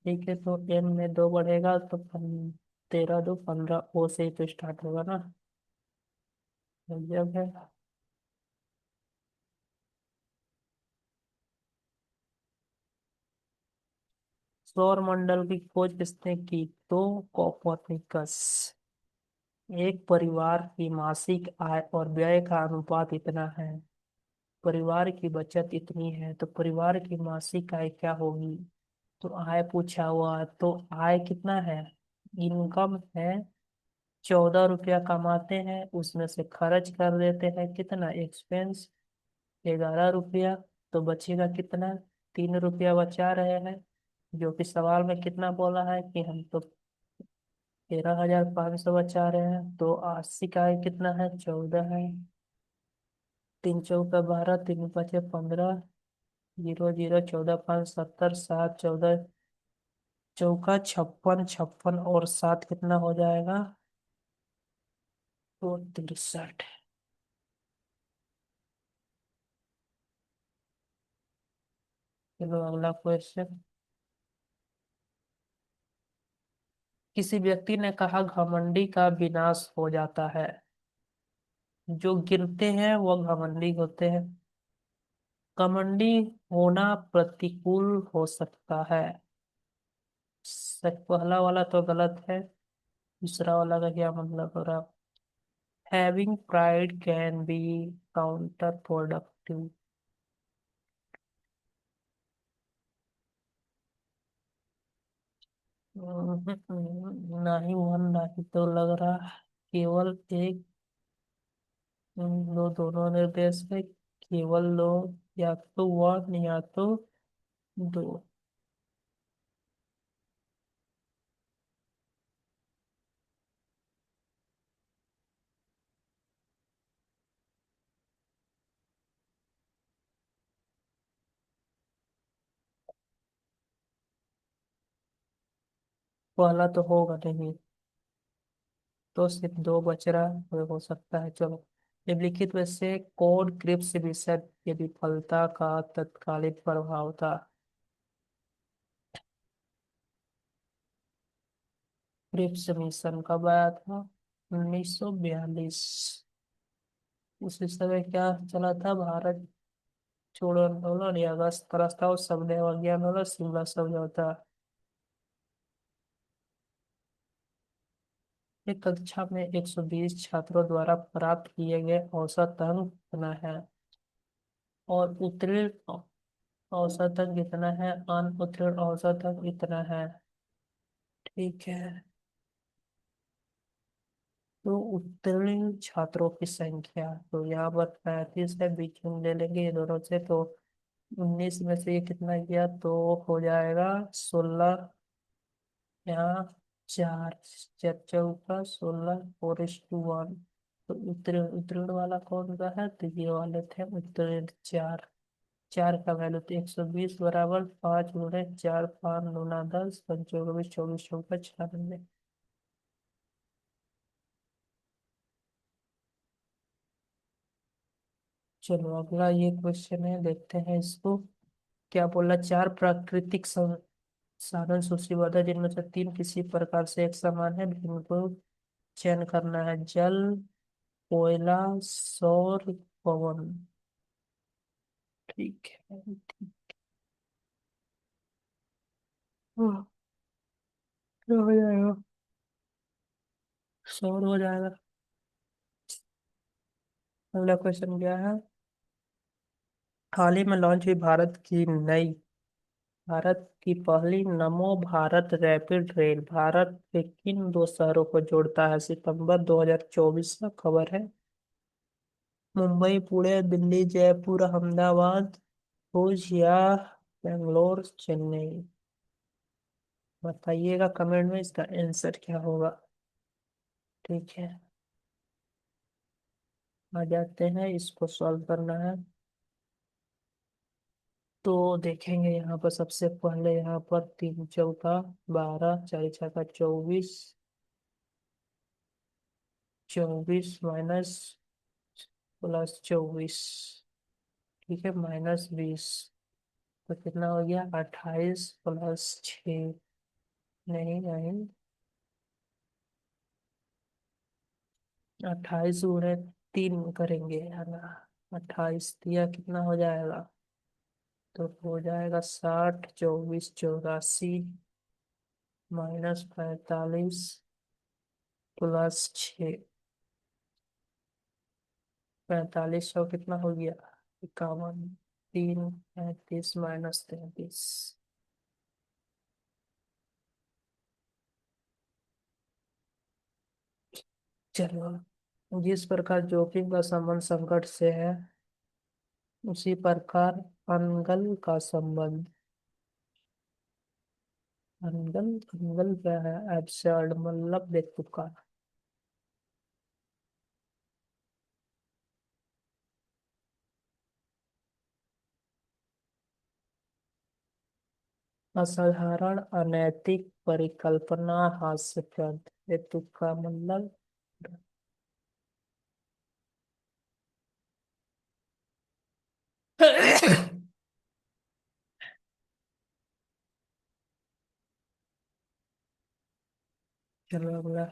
ठीक है, तो एन में दो बढ़ेगा तो 13 2 15, ओ से ही तो स्टार्ट होगा ना। जब है सौर मंडल की खोज किसने की, तो कोपरनिकस। एक परिवार की मासिक आय और व्यय का अनुपात इतना है, परिवार की बचत इतनी है, तो परिवार की मासिक आय क्या होगी। तो आय पूछा हुआ है, तो आय कितना है, इनकम है, 14 रुपया कमाते हैं, उसमें से खर्च कर देते हैं कितना, एक्सपेंस 11 रुपया, तो बचेगा कितना, 3 रुपया बचा रहे हैं। जो कि सवाल में कितना बोला है कि हम तो 13,500 बचा रहे हैं, तो 80 का है कितना है, 14 है। 3 चौका 12, 3 5 15, 0 0, 14 5 70, 7 14 चौका 56, 56 और 7 कितना हो जाएगा, तो 63। चलो अगला क्वेश्चन। किसी व्यक्ति ने कहा घमंडी का विनाश हो जाता है। जो गिरते हैं वो घमंडी होते हैं। घमंडी होना प्रतिकूल हो सकता है। पहला वाला तो गलत है, दूसरा वाला का क्या मतलब हो रहा, having pride can be counter productive. नहीं मन नहीं तो लग रहा, केवल एक, दो दोनों निर्देश है, केवल दो, या तो वन या तो दो। पहला तो होगा नहीं, तो सिर्फ दो बच रहा है, हो सकता है। चलो, निम्नलिखित में से कौन क्रिप्स मिशन की विफलता का तत्कालीन प्रभाव था। क्रिप्स मिशन कब आया था, 1942। उस समय क्या चला था, भारत छोड़ो आंदोलन या अगस्त प्रस्ताव, सबने अवज्ञा आंदोलन, शिमला समझौता। एक कक्षा में 120 छात्रों द्वारा प्राप्त किए गए औसत अंक कितना है, और उत्तीर्ण औसत अंक कितना है, अनउत्तीर्ण औसत अंक इतना है। ठीक है, तो उत्तीर्ण छात्रों की संख्या, तो यहाँ पर 35 है, बीच में ले लेंगे ये दोनों से, तो 19 में से ये कितना गया, तो हो जाएगा 16। यहाँ चार, चार चौका 16, 4:1। तो उत्तीर्ण उत्तीर्ण वाला कौन सा है, तो ये वाले थे उत्तीर्ण चार। चार का वैल्यू तो 120 बराबर 5 × 4, 5 × 9 = 10, 5 × 24, 24 × 4 = 96। चलो अगला ये क्वेश्चन है, देखते हैं इसको। क्या बोला, चार प्राकृतिक साधन सूचीबद्ध है, जिनमें से तीन किसी प्रकार से एक समान है, इनको चयन करना है। जल, कोयला, सौर, पवन। ठीक है, हाँ, क्या हो जाएगा, सौर हो जाएगा। अगला क्वेश्चन क्या है, हाल ही में लॉन्च हुई भारत की पहली नमो भारत रैपिड रेल भारत के किन दो शहरों को जोड़ता है, सितंबर 2024 का खबर है। मुंबई, पुणे, दिल्ली, जयपुर, अहमदाबाद, भुज या बेंगलोर, चेन्नई। बताइएगा कमेंट में इसका आंसर क्या होगा। ठीक है, आ जाते हैं, इसको सॉल्व करना है। तो देखेंगे यहाँ पर सबसे पहले यहाँ पर 3 चौका 12, 4 छक्का 24, 24 माइनस +24, ठीक है, -20, तो कितना हो गया 28 + 6, नहीं नहीं, 28 × 3 करेंगे है ना, 28 दिया कितना हो जाएगा, तो हो जाएगा 60, 24 84, -45 +6, 4500 कितना हो गया, 51, 3 35 -33। चलो, जिस प्रकार जोखिम का संबंध संकट से है, उसी प्रकार अनगल का संबंध, अनगल, अनगल क्या है, एब्सर्ड मतलब बेतुका, असाधारण, अनैतिक, परिकल्पना, हास्यप्रद, बेतुका मतलब चलो अगला।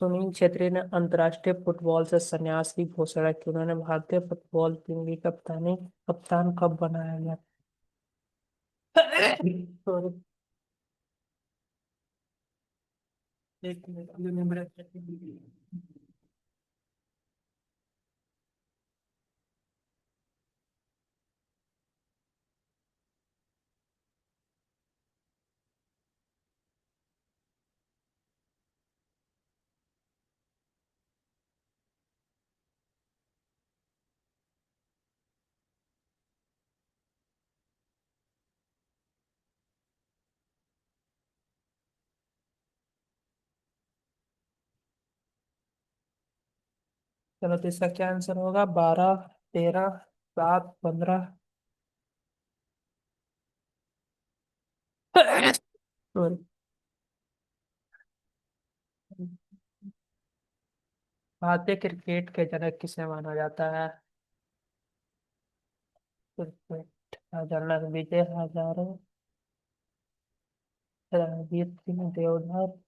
सुनील छेत्री ने अंतर्राष्ट्रीय फुटबॉल से संन्यास की घोषणा की, उन्होंने भारतीय फुटबॉल टीम की कप्तान कब बनाया गया? सॉरी, एक मिनट, अभी मैं ब्रेक करती हूँ। चलो, तो इसका क्या आंसर होगा, 12, 13, 7, 15। सॉरी। भारतीय क्रिकेट के जनक किसे माना जाता है? क्रिकेट जनक विजय हजारे, रणवीर सिंह देवधर,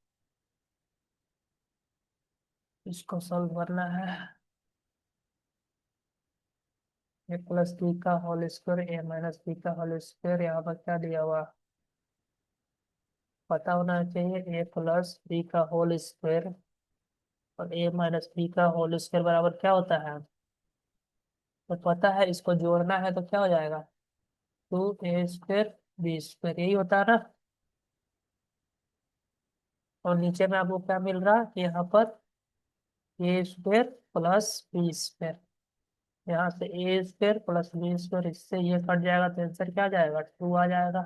इसको सॉल्व करना है। A + B का होल स्क्वायर, A - B का होल स्क्वायर, यहाँ पर क्या दिया हुआ पता होना चाहिए, A + B का होल स्क्वायर और A - B का होल स्क्वायर बराबर क्या होता है, तो पता है, इसको जोड़ना है तो क्या हो जाएगा, 2A² B², यही होता है ना। और नीचे में आपको क्या मिल रहा है यहाँ पर, A² + B², यहाँ से A² + B², इससे ये कट जाएगा तो आंसर क्या आ जाएगा, 2 आ जाएगा।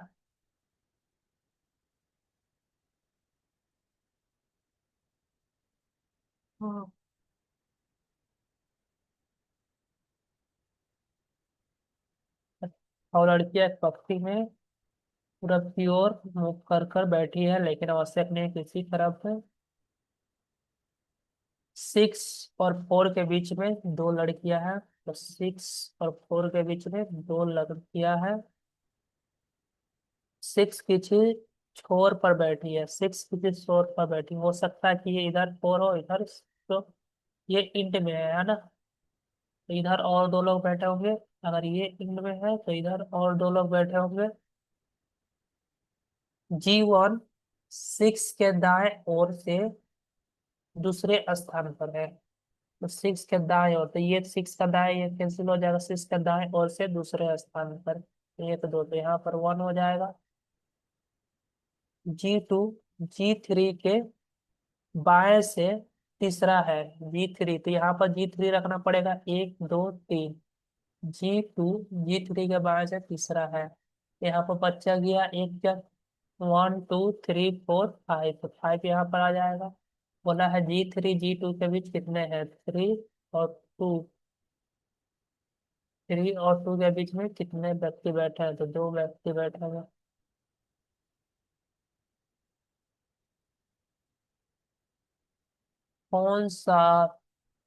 हाँ। और लड़कियां एक पक्षी में पूरब की ओर मुंह कर कर बैठी है, लेकिन आवश्यक नहीं किसी तरफ है। 6 और 4 के बीच में 2 लड़कियां हैं, तो 6 और 4 के बीच में 2 लड़कियां हैं। 6 किसी छोर पर बैठी है, 6 किसी छोर पर बैठी, हो सकता है कि ये इधर 4 हो इधर, तो ये इंट में है ना, तो इधर और 2 लोग बैठे होंगे। अगर ये इंट में है तो इधर और 2 लोग बैठे होंगे। G1 6 के दाएं ओर से दूसरे स्थान पर है, तो 6 के दाएं ओर, तो ये 6 का दाएं ये कैंसिल हो जाएगा, 6 का दाएं ओर से दूसरे स्थान पर, 1 2, तो यहाँ पर 1 हो जाएगा। G2 G3 के बाएं से तीसरा है, G3, तो यहाँ पर G3 रखना पड़ेगा, 1 2 3। G2 G3 के बाएं से तीसरा है, यहाँ पर बच्चा गया एक क्या, 1 2 3 4 5, तो 5 यहाँ पर आ जाएगा। बोला है G3 G2 के बीच कितने हैं, 3 और 2। थ्री और टू के बीच में कितने व्यक्ति बैठे हैं? तो दो व्यक्ति बैठे हैं। कौन सा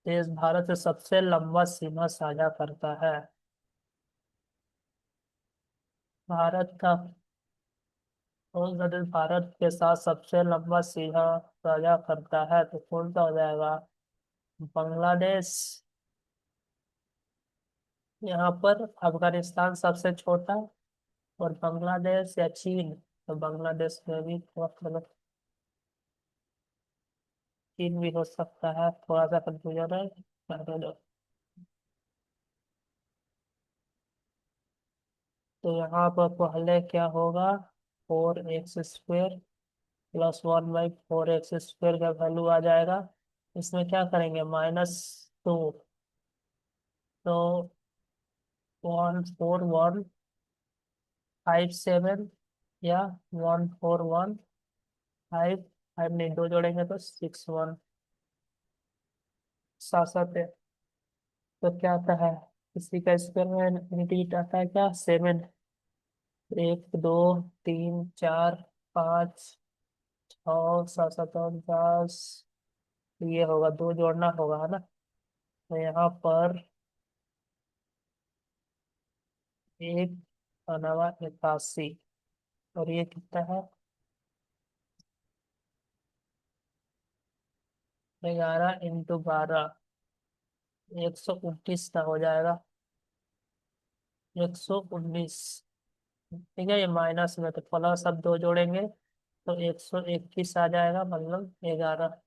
देश भारत से सबसे लंबा सीमा साझा करता है? भारत का कौन सा देश भारत के साथ सबसे लंबा सीमा साझा करता है? तो कौन सा हो जाएगा? बांग्लादेश। यहाँ पर अफगानिस्तान सबसे छोटा, और बांग्लादेश या चीन। तो बांग्लादेश में भी थोड़ा मतलब चीन भी हो सकता है, थोड़ा सा कंफ्यूजन है। रहने दो। तो यहाँ पर पहले क्या होगा? 4x² +1/4x² का वैल्यू आ जाएगा। इसमें क्या करेंगे? -2। तो 14157, या 14155। फाइव नहीं, दो जोड़ेंगे तो 61। सात सात है। तो क्या आता है? इसी का स्क्वायर में रिपीट आता है क्या? 7। 1 2 3 4 5 6 7 7 10। ये होगा, दो जोड़ना होगा, है ना? तो यहाँ पर एक अलावा 81, और ये कितना है? 11 × 12, 119 का हो जाएगा। 119। ठीक है, ये माइनस में तो प्लस, अब दो जोड़ेंगे तो 121 आ जाएगा, मतलब 11।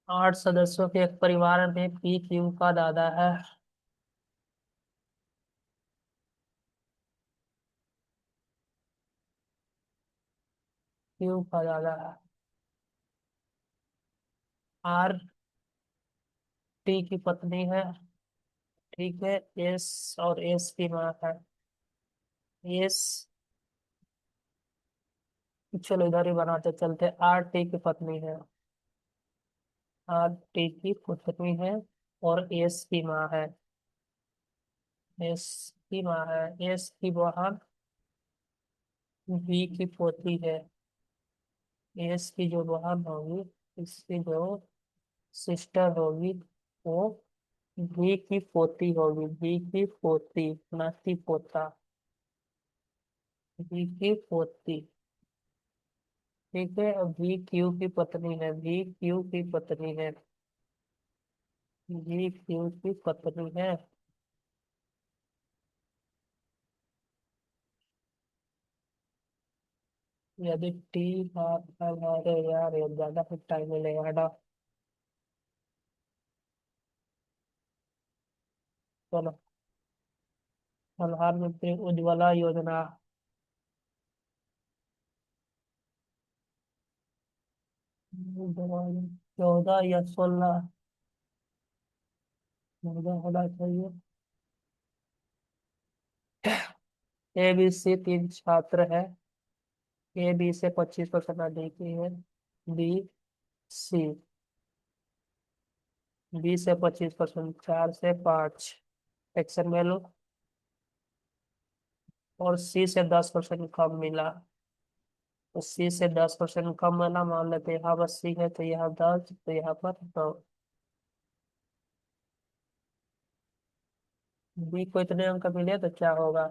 8 सदस्यों के एक परिवार में पी क्यू का दादा है। क्यू का दादा है। आर टी की पत्नी है। ठीक है। एस और एस की माँ है। एस, चलो इधर ही बनाते चलते। आर टी की पत्नी है। आर टी की पत्नी है, और एस की माँ है। एस की माँ है। एस की बहन बी की पोती है। एस की जो बहन होगी, इसकी जो सिस्टर होगी, वो बी की पोती होगी। बी की पोती, ना कि पोता। बी की पोती। ठीक है। अब बी क्यू की पत्नी है। बी क्यू की पत्नी है। बी क्यू की पत्नी है। यदि टी हाफ हमारे, यार ये ज्यादा कुछ टाइम मिलेगा, हटा। चलो। प्रधानमंत्री उज्ज्वला योजना। 14 या 16, 14 होना चाहिए। ए बी सी तीन छात्र है। ए बी से 25% अधिक है। बी सी, बी से 25%, 4 से 5 एक्शन वैल्यू, और सी से 10% कम मिला। तो सी से 10% कम मिला, मान लेते हैं यहाँ पर सी है तो यहाँ 10, तो यहाँ पर 9। बी को इतने अंक मिले तो क्या होगा?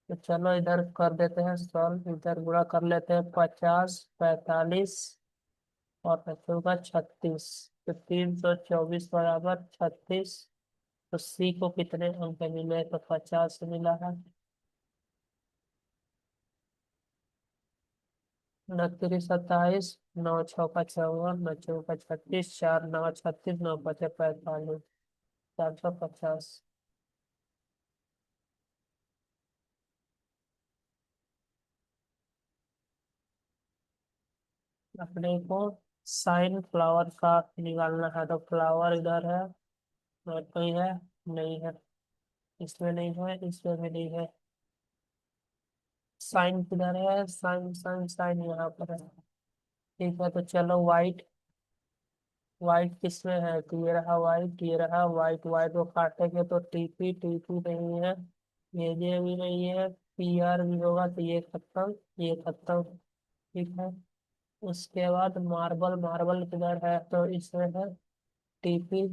तो चलो इधर कर देते हैं सॉल्व। इधर गुणा कर लेते हैं। 50, 45 और 36। तो 324 = 36। तो सी को कितने अंक मिले? तो 50 मिला है। 29 27, 9 6 54, 9 4 36, 4 9 36, 9 5 45, 450। अपने को साइन फ्लावर का निकालना है। तो फ्लावर इधर है, और कहीं है? नहीं है। इसमें नहीं है, इसमें भी नहीं है। साइन किधर है? साइन साइन साइन यहाँ पर है। ठीक है, तो चलो वाइट। वाइट किसमें है? तो ये रहा वाइट, ये रहा वाइट। वाइट को काटेंगे तो टीपी, टीपी नहीं है। ये भी नहीं है। पी आर भी होगा तो ये खत्म, ये खत्म। ठीक है। उसके बाद मार्बल, मार्बल किधर है? तो इसमें है टीपी,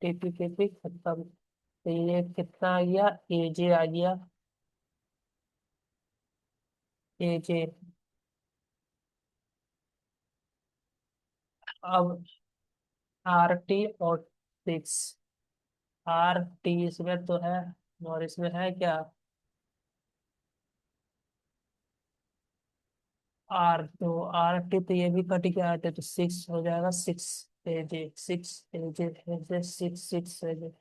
टीपी टीपी खत्म। तो ये कितना आ गया? एजे आ गया। एजे। अब आर टी और सिक्स। आर टी इसमें तो है, और इसमें है क्या? आर तो आर टी तो ये भी कट गया है, तो सिक्स हो जाएगा। सिक्स एजे, सिक्स एजे, एजे सिक्स, सिक्स एजे।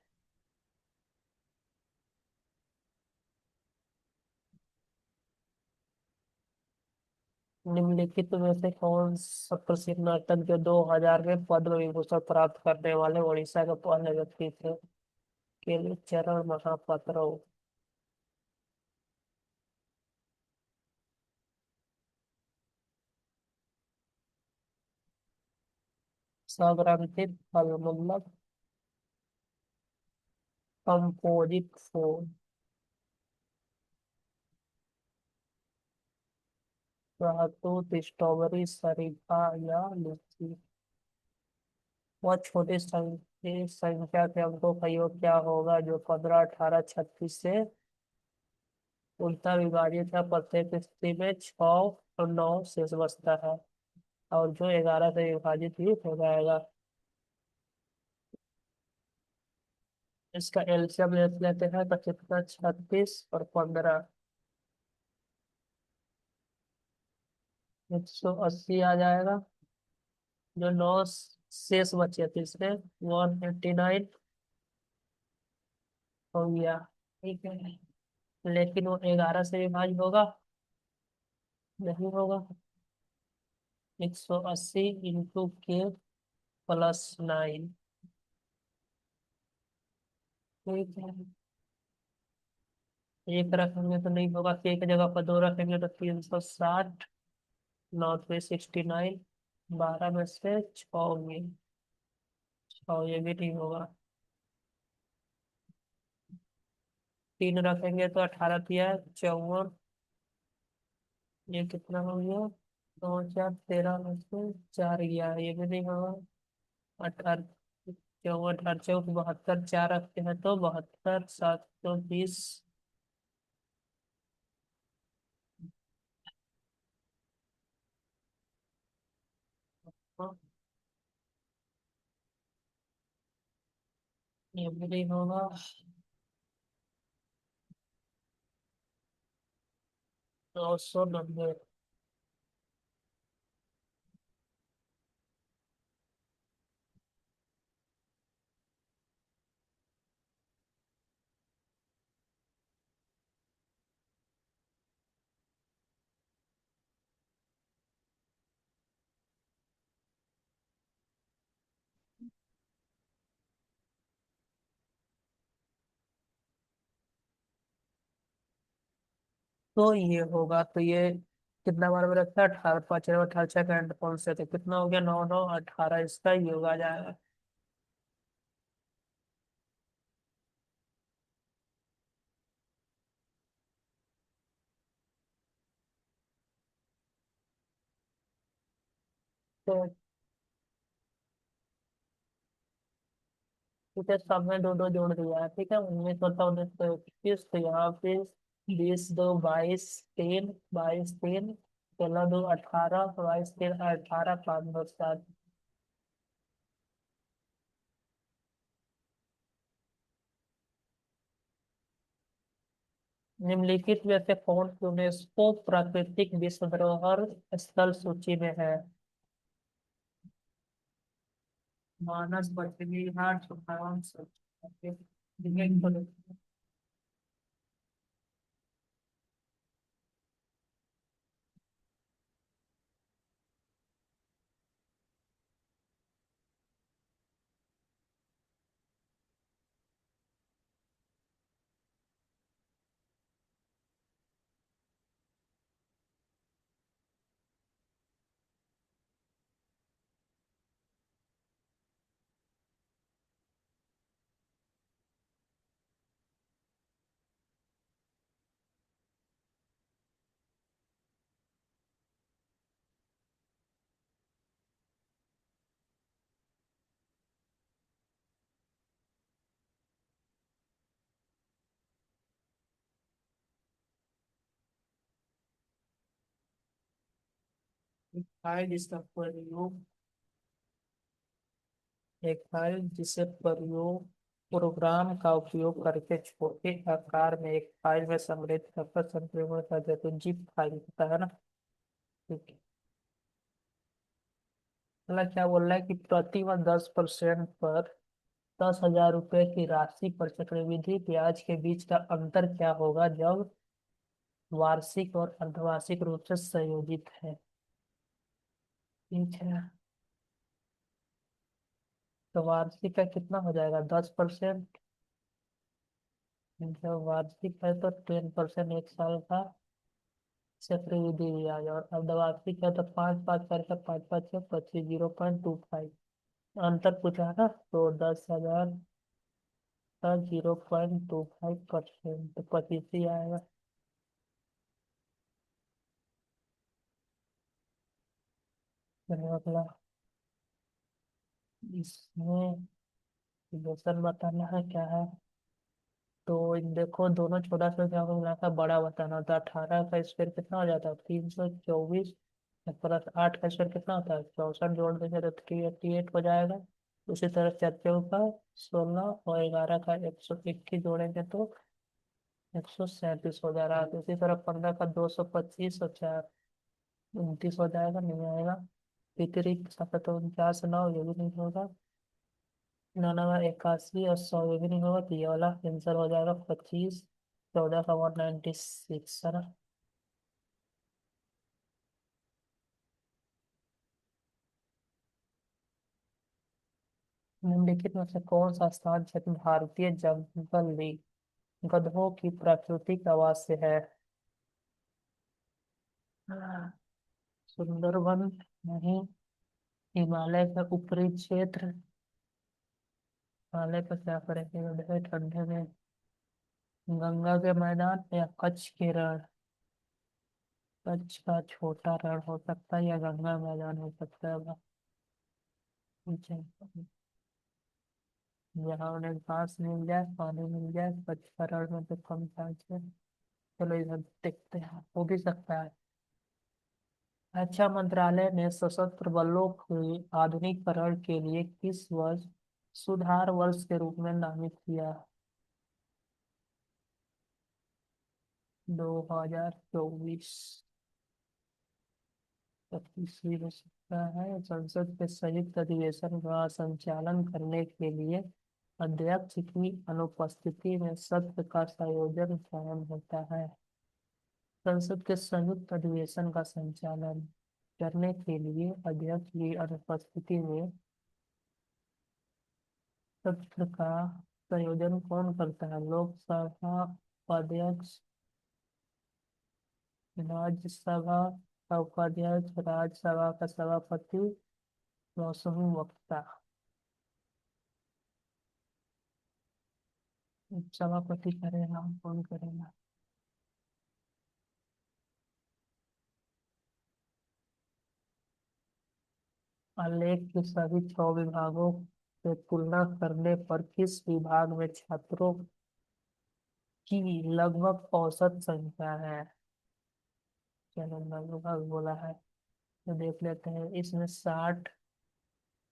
निम्नलिखित में से कौन सा प्रसिद्ध नाटक जो 2000 में पद्म विभूषण प्राप्त करने वाले उड़ीसा के पहले व्यक्ति थे? केलीचरण महापात्र। संग्रंथित फल मतलब कंपोजिट फूड। शहतूत, स्ट्रॉबेरी, शरीफा या लीची। बहुत छोटी संख्या के अंकों का योग क्या होगा जो 15, 18, 36 से उल्टा विभाजित है? प्रत्येक स्थिति में 6 और 9 शेष बचता है, और जो 11 से विभाजित ही हो जाएगा। इसका एलसीएम ले लेते हैं तो कितना? 36 और 15, 180 आ जाएगा। जो 9 शेष बचे थे इसमें 189 हो गया। ठीक है, लेकिन वो 11 से विभाजित होगा? नहीं होगा। 180 इंटू के प्लस 9। ठीक है। एक रखेंगे तो नहीं होगा, के की जगह पर दो रखेंगे तो 360। नौ थ्री 69। 12 में से 6 होंगे। 6 ये भी नहीं होगा। 3 रखेंगे तो 18 तिया 54। ये कितना हो गया? 2 4 13 में से 4 गया, ये भी नहीं होगा। 18, 54, 18 72, 4 रखते हैं तो 72, 720। ये भी नहीं होगा। 990। तो ये होगा, तो ये कितना बार में रखता है? 18, 5, 18, 6 का एंड कौन से थे? कितना हो गया? 9 9 18, इसका ही होगा जाएगा। तो ठीक है, सब में दो दो जोड़ दिया है। ठीक है, 19 19 तो यहाँ पे 20 2 22, 3 22 3, 16 2 18, 22 3 18, 5 2 7। निम्नलिखित में से कौन यूनेस्को प्राकृतिक विश्व धरोहर स्थल सूची में है? मानस, बजरी घाट, चंपारण, एक फाइल जिसका प्रयोग एक फाइल जिसे प्रयोग प्रोग्राम का उपयोग करके छोटे आकार में एक फाइल में संग्रहित रखकर संप्रयोग होता है, जैसे जिप फाइल होता है ना। ठीक है। अगला क्या बोल रहा है कि प्रतिवर्ष 10% पर 10,000 रुपए की राशि पर चक्रवृद्धि ब्याज के बीच का अंतर क्या होगा जब वार्षिक और अर्धवार्षिक रूप से संयोजित है। ठीक है। तो वार्षिक का कितना हो जाएगा 10%। जब वार्षिक है तो 10% एक साल का चक्रवृद्धि ब्याज, और अर्धवार्षिक है तो 5 5 करके 5 5 6 25 0.25 अंतर पूछा है ना। तो 10,000 का 0.25% तो 25 ही आएगा। फिर अगला इसमें क्वेश्चन बताना है क्या है। तो देखो दोनों छोटा सा क्या मिला था बड़ा बताना होता है। 18 का स्क्वायर कितना हो जाता है 324, प्लस 8 का स्क्वायर कितना होता है 64, जोड़ देंगे तो 388 हो जाएगा। उसी तरह 74 का 16 और 11 का 121 जोड़ेंगे तो 137 हो जा रहा है। तो इसी तरह 15 का 225 और 4 29 हो जाएगा, नहीं आएगा। तितरी 7 49 9 ये भी नहीं होगा। 99 81 और 100 ये भी नहीं होगा, तो ये वाला आंसर हो जाएगा 25। 14 का 196 है ना। निम्नलिखित में से कौन सा स्थान क्षेत्र भारतीय जंगल गधों की प्राकृतिक आवास से है। हाँ, सुंदरवन नहीं। हिमालय का ऊपरी क्षेत्र। हिमालय पर क्या करेंगे गधे ठंडे में। गंगा के मैदान या कच्छ के रण। कच्छ का छोटा रण हो सकता है या गंगा मैदान हो सकता है। ठीक है। जहाँ उन्हें घास मिल जाए पानी मिल जाए कच्छ का रण में तो कम चांस है। चलो इधर देखते हैं, हो भी सकता है। रक्षा मंत्रालय ने सशस्त्र बलों के आधुनिकीकरण के लिए किस वर्ष सुधार वर्ष के रूप में नामित किया। 2024। 25 भी हो सकता है। संसद के संयुक्त अधिवेशन का संचालन करने के लिए अध्यक्ष की अनुपस्थिति में सत्र का संयोजन स्वयं होता है। संसद के संयुक्त अधिवेशन का संचालन करने के लिए अध्यक्ष की अनुपस्थिति में सत्र का संयोजन कौन करता है। लोकसभा उपाध्यक्ष, राज्यसभा का उपाध्यक्ष, राज्यसभा का सभापति, मौसमी वक्ता। सभापति करेगा, कौन करेगा। आलेख के सभी 6 विभागों से तुलना करने पर किस विभाग में छात्रों की लगभग औसत संख्या है। चलो लगभग बोला है तो देख लेते हैं। इसमें 60,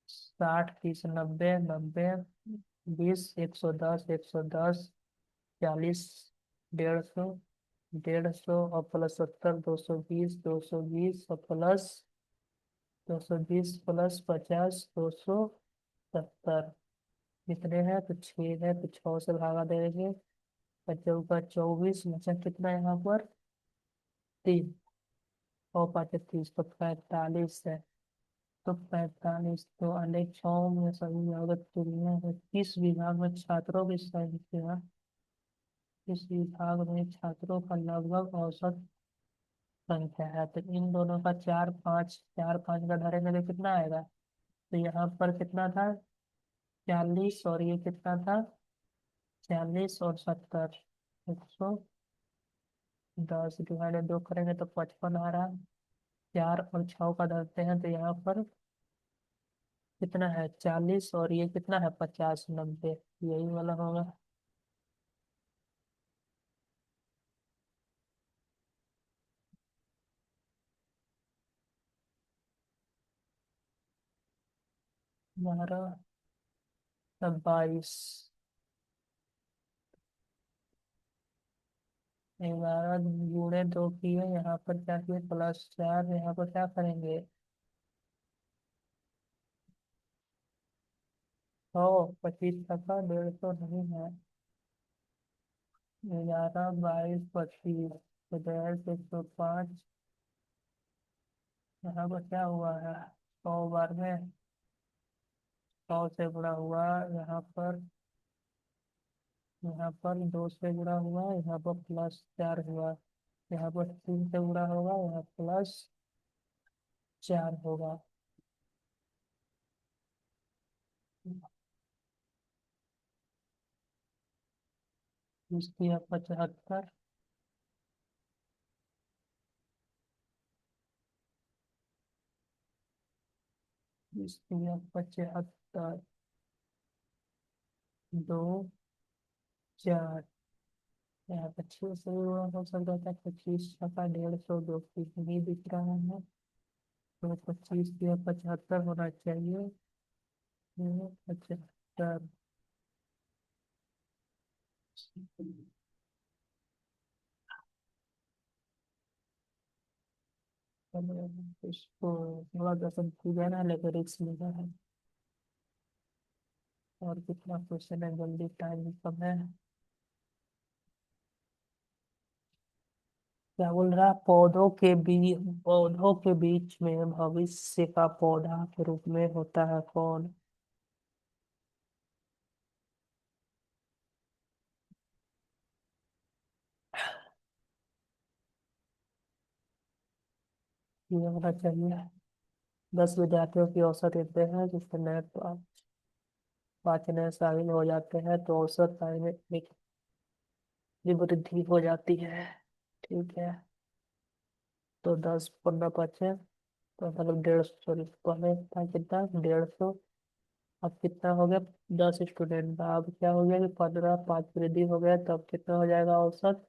60 30 90 90 20 110 110 40 150 150 और प्लस 70 220 220 और प्लस 220 प्लस 50 270। कितने हैं तो 6 है तो 6 से भागा देंगे। बच्चों का 24 मतलब कितना यहाँ पर 3 और 35 तो 45 है। तो 45 तो अनेक 6 में सभी अगर तुलना है किस विभाग में छात्रों की संख्या, इस विभाग में छात्रों का लगभग औसत संख्या है। तो इन दोनों का 4 5 का धरेंगे तो कितना आएगा। तो यहाँ पर कितना था 40 और ये कितना था 40 और 70। 110 डिवाइडेड 2 करेंगे तो 55 आ रहा है। 4 और 6 का धरते हैं तो यहाँ पर कितना है 40 और ये कितना है 50 90 यही वाला होगा। बारह, तब 22, 11 गुणे 2 किए, यहाँ पर क्या किए, +4, यहाँ पर क्या करेंगे, 100, 25 टका, 150 नहीं है, 11, 22, 25, तो 105, यहाँ पर क्या हुआ है, 100 बार में 100 से गुणा हुआ, यहाँ पर यहाँ पर 2 से गुणा हुआ, यहाँ पर +4 हुआ, यहाँ पर 3 से गुणा होगा, यहाँ +4 होगा। इसकी है 75, इसकी है 75, 2, 4, यहाँ 25 से भी गुणा हो सकता था, 25 टका, 150, 2 कुछ नहीं दिख रहा है, तो 25 या 75 होना चाहिए, ये 75, इसको थोड़ा सा कंफ्यूजन है लेकिन रिक्स लेना है। और कितना क्वेश्चन है, जल्दी, टाइम कम है। क्या बोल रहा है, पौधों के बीच में भविष्य का पौधा के रूप में होता है कौन। ये होना चाहिए। 10 विद्यार्थियों की औसत देते हैं, जिससे नए पाँच नए शामिल हो जाते हैं, तो औसत आय में एक की वृद्धि हो जाती है। ठीक है, तो 10, 15, 5 है, तो मतलब 150, सॉरी, पहले था कितना, 150, अब कितना हो गया, 10 स्टूडेंट था, अब क्या हो गया कि 15, 5 वृद्धि हो गया, तब कितना हो जाएगा औसत,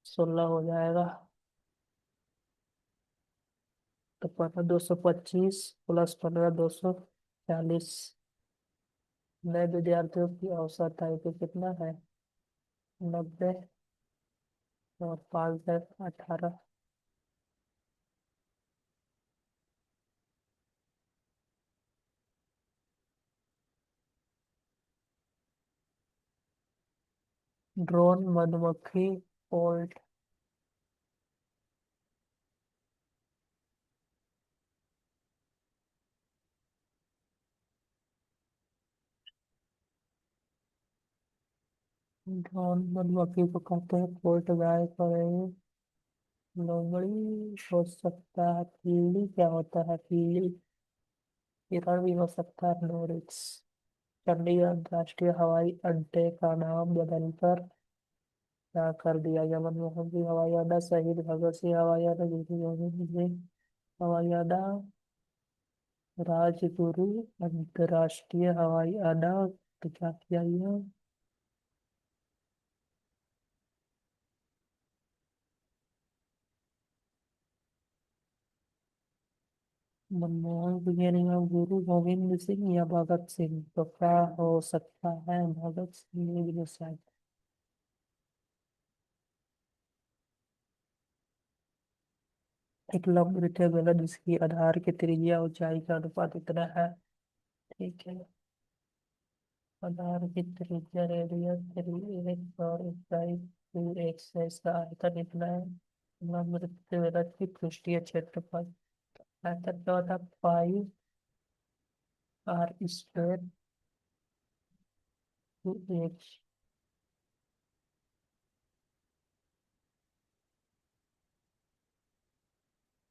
16 हो जाएगा। तो 15, 225 +15, 240, नए विद्यार्थियों की औसत आयु तो कितना है, 90, और 5, 18। ड्रोन, मधुमक्खी, पोल्ट। ड्रोन मधुमक्खी को कहते हैं, पोल्ट गाय को नहीं, लोमड़ी हो सकता है, पीली क्या होता है, पीली, हिरण भी हो सकता है, नोरिक्स। चंडीगढ़ अंतर्राष्ट्रीय हवाई अड्डे का नाम बदलकर क्या कर दिया गया, मनमोहन सिंह हवाई अड्डा, शहीद भगत सिंह हवाई अड्डा, गुरु गोविंद सिंह हवाई अड्डा, राजगुरु अंतर्राष्ट्रीय हवाई अड्डा, तो क्या किया गया, मनमोहन सिंह यानी कि गुरु गोविंद सिंह या भगत सिंह, तो क्या हो सकता है, भगत सिंह भी हो शायद। एक लंब रेक्टेंगल जिसकी आधार की त्रिज्या ऊंचाई का अनुपात इतना है। ठीक है, आधार की त्रिज्या रेडियस 3x और ऊंचाई 2x है, इसका आयतन इतना है। लंब रेक्टेंगल की पृष्ठीय क्षेत्रफल, आयतन क्या होता है, πr², 2x।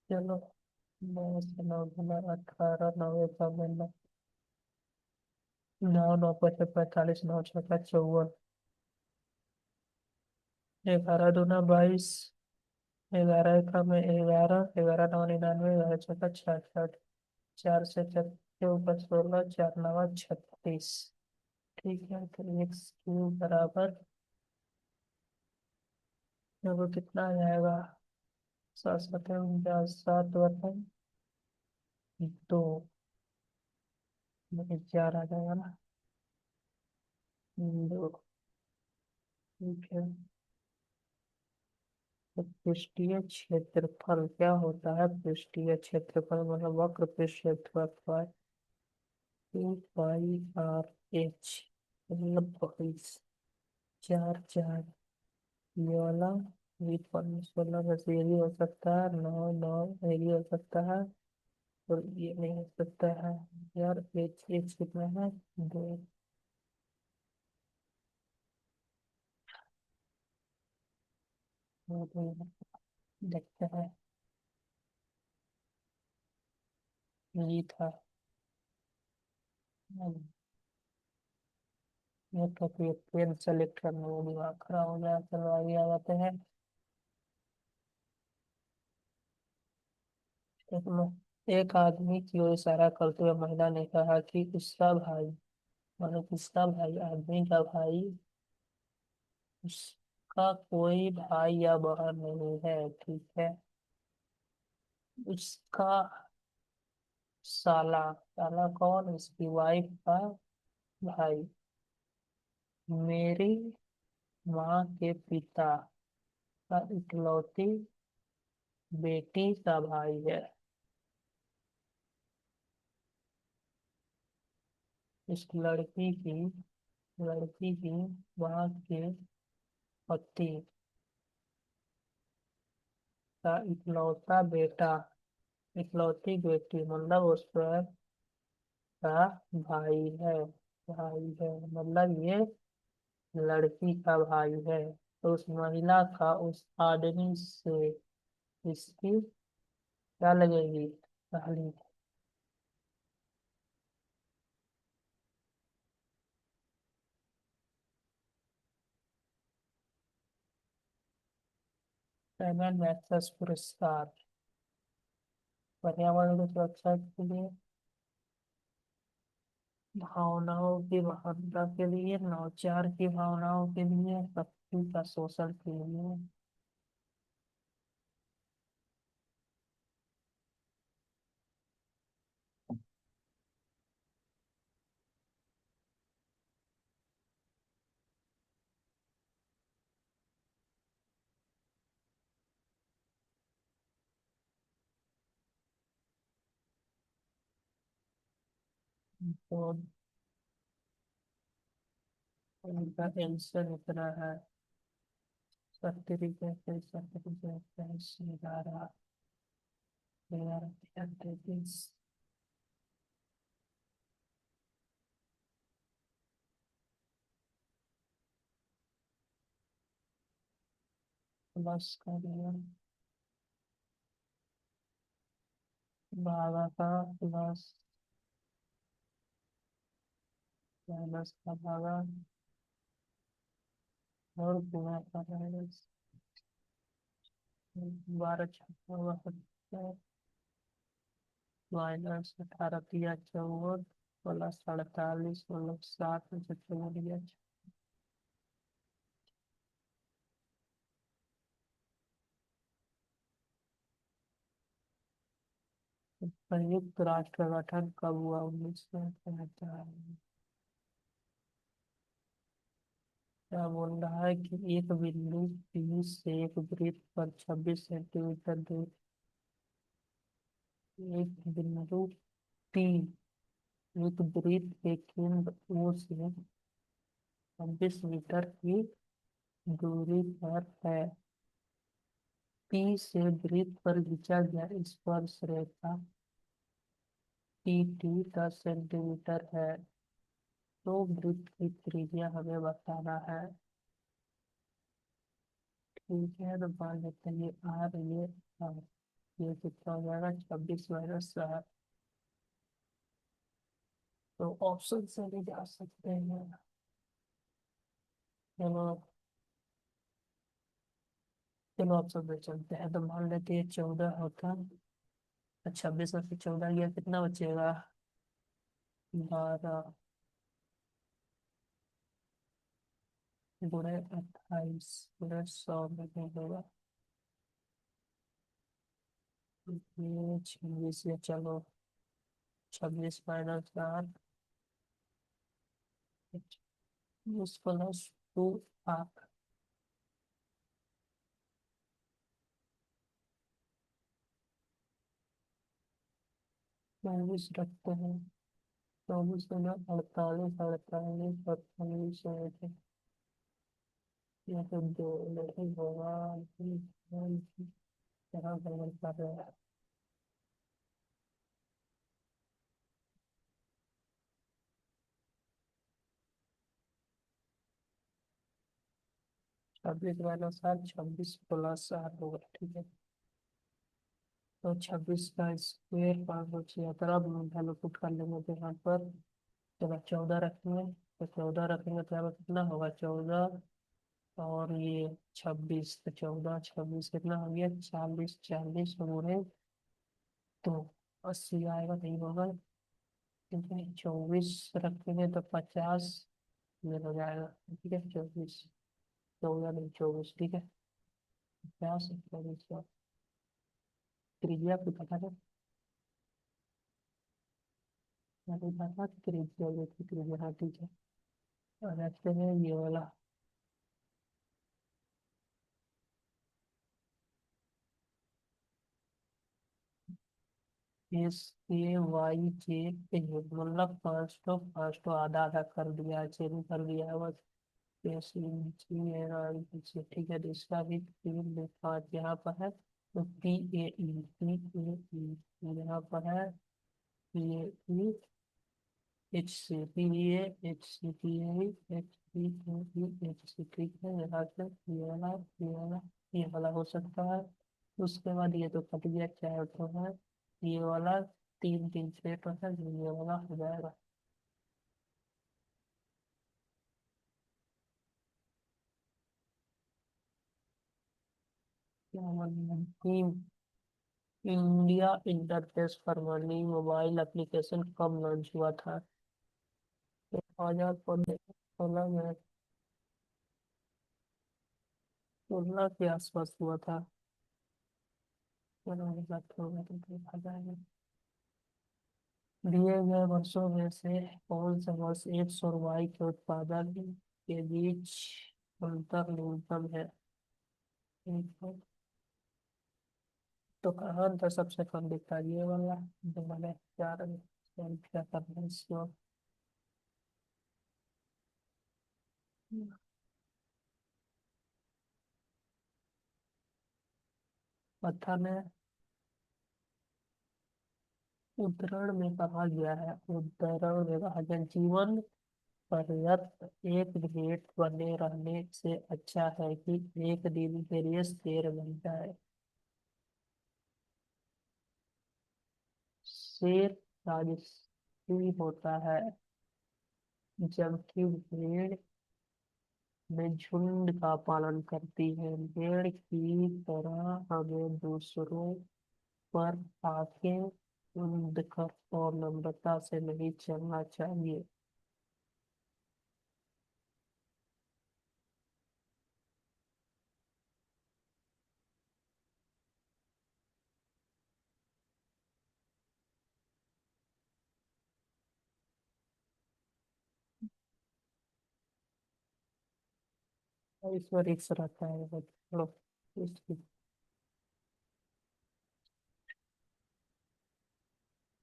चलो, 9 से 9 गुना 18, 9 1 का 9, 9 5 45, 9 6 54, 11 दूना 22, 11 1 में 11, 11 9 99, 11 6 66, 4 से 4 के ऊपर 16, 4 9 36। ठीक है, तो x³ बराबर, वो कितना आ जाएगा, 7 7 49, 7 बटा 2, में 4 आ जाएगा ना। दो। ठीक है। तो पृष्ठीय क्षेत्रफल क्या होता है? पृष्ठीय क्षेत्रफल मतलब वक्र पृष्ठ क्षेत्रफल 2 पाई r h, मतलब 22 4 4। ये वाला 8 16 बस ये भी हो सकता है, 9 9 ये भी हो सकता है, और ये नहीं हो सकता है। यार एच एच कितना है? 2। देखते हैं। ये था। ये तो फिर पेन सेलेक्ट करने में दिमाग खराब हो गया। चलो आगे आ जाते हैं। एक आदमी की ओर इशारा करते हुए महिला ने कहा कि उसका भाई, मतलब किसका भाई, आदमी का भाई, उसका कोई भाई या बहन नहीं है, ठीक है। उसका साला, साला कौन? उसकी वाइफ का भाई मेरी माँ के पिता का इकलौती बेटी का भाई है। इस लड़की की माँ के पति का इकलौता बेटा, इकलौती बेटी मतलब उस पर का भाई है। भाई है मतलब ये लड़की का भाई है। तो उस महिला का उस आदमी से इसकी क्या लगेगी? पहली। सेवन मैथ्स पुरस्कार पर्यावरण की सुरक्षा के लिए, भावनाओं की महानता के लिए, नवाचार की भावनाओं के लिए, शक्ति का शोषण के लिए। तो इनका आंसर इतना है। 33 33 प्लस का दिया, भागा का प्लस, माइनस का भागा, और गुणा का माइनस। 12 छक्का, माइनस 18 तिया 54, प्लस 48 मतलब 60 में से 4 संयुक्त राष्ट्र का गठन कब हुआ? 1975। क्या बोल रहा है कि एक बिंदु P से एक वृत्त पर 26 सेंटीमीटर दूर, एक बिंदु P एक वृत्त के केंद्र O से 26 मीटर की दूरी पर है। P से वृत्त पर खींचा गया स्पर्श रेखा PT 10 सेंटीमीटर है। तो वृत्त की त्रिज्या हमें बताना है। ठीक है, तो मान लेते हैं ये R, ये R। ये कितना हो जाएगा? 26 - 7। तो ऑप्शन से भी जा सकते हैं। चलो, चलो ऑप्शन पे चलते हैं। तो मान लेते हैं 14 होता, 26 में से 14 गया, कितना बचेगा? 12 गुणे 28 गुणे 100 में नहीं होगा। ये 26 है, चलो 26 - 8 इस प्लस टू हाफ। चौबीस रखते हैं। चौबीस में 48, 48 अड़तालीस या तो दो नहीं होगा। यहाँ गड़बड़ कर रहे हैं। 26 - 7, 26 + 8 होगा, ठीक है। तो 26 का स्क्वेयर 576। अब वैल्यू पुट कर लेंगे तो यहाँ पर चलो 14 रखेंगे। तो 14 रखेंगे तो यहाँ पर कितना होगा, 14 और ये 26। तो 14 26 कितना हो गया, 40। 40 गुणे तो 80 आएगा, नहीं होगा। ठीक है, 24 रखेंगे तो 50 में हो जाएगा। ठीक है, 24। 14 नहीं 24, ठीक है। 50 24 का त्रिज्या आपको पता है। मैं तो पता त्रिज्या, ये थी त्रिज्या, हाँ ठीक है। और रखते हैं ये वाला। एस के वाई के ए, मतलब पाँच तो आधा आधा कर दिया है, चेंज कर दिया है बस। एस जी ए आई से, ठीक है। तो इसका भी 3 5 यहाँ पर है। तो पी ए ई यहाँ पर है। P A E H C, P A H C, P A H P A H C, ठीक है। यहाँ से ये वाला हो सकता है। उसके बाद ये तो कट गया, चार तो है। ये वाला 3 3 6 तो है, जो ये वाला हो जाएगा। क्या मतलब team India interface for mobile application कब लॉन्च हुआ था। 2016 में। 16 के आसपास हुआ था। चलो ये बात होगा तो देखा जाएगा। दिए गए वर्षों में से कौन सा वर्ष एक्स और वाई के उत्पादन के बीच अंतर न्यूनतम है। ठीक है, तो कहाँ अंतर सबसे कम दिखता है, ये वाला जो मैंने चार क्या करना है इसको। कथन है, उद्धरण में कहा गया है, उद्धरण में कहा गया, जीवन पर्यंत एक मिनट बने रहने से अच्छा है कि एक दिन के लिए शेर बन जाए। शेर राजसी होता है, जबकि भेड़ में झुंड का पालन करती है। भेड़ की तरह हमें दूसरों पर आंखें बंद कर और नम्रता से नहीं चलना चाहिए। और इसमें रिक्स रहता है बहुत। चलो, इसकी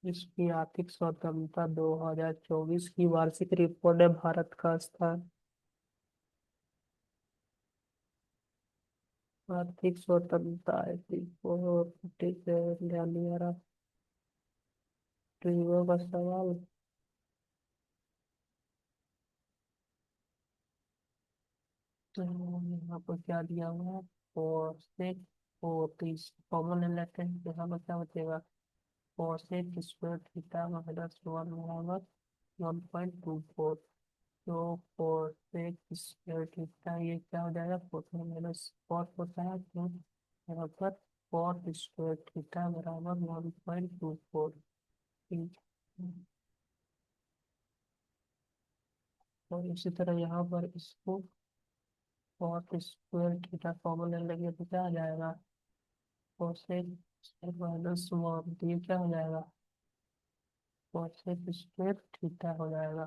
इसकी आर्थिक स्वतंत्रता 2024 की वार्षिक रिपोर्ट है। भारत का स्थान। आर्थिक स्वतंत्रता है, ठीक है। ध्यान नहीं आ रहा। ट्रिगो का सवाल। तो यहाँ पर क्या दिया हुआ है, फोर से फोर, तो इस कॉमन ले लेते हैं। यहाँ पर क्या बचेगा, फोर से स्क्वायर थीटा माइनस वन बराबर 1.24। तो फोर से स्क्वायर थीटा ये क्या हो जाएगा, फोर माइनस कॉस होता है, तो यहाँ पर कॉस स्क्वायर थीटा बराबर 1.24। ठीक है। और इसी तरह यहाँ पर इसको कॉस स्क्वायर थीटा कॉमन ले लेंगे तो क्या आ जाएगा, कोसेक स्क्वायर माइनस वन, तो ये क्या हो जाएगा, कोसेक स्क्वायर थीटा हो जाएगा।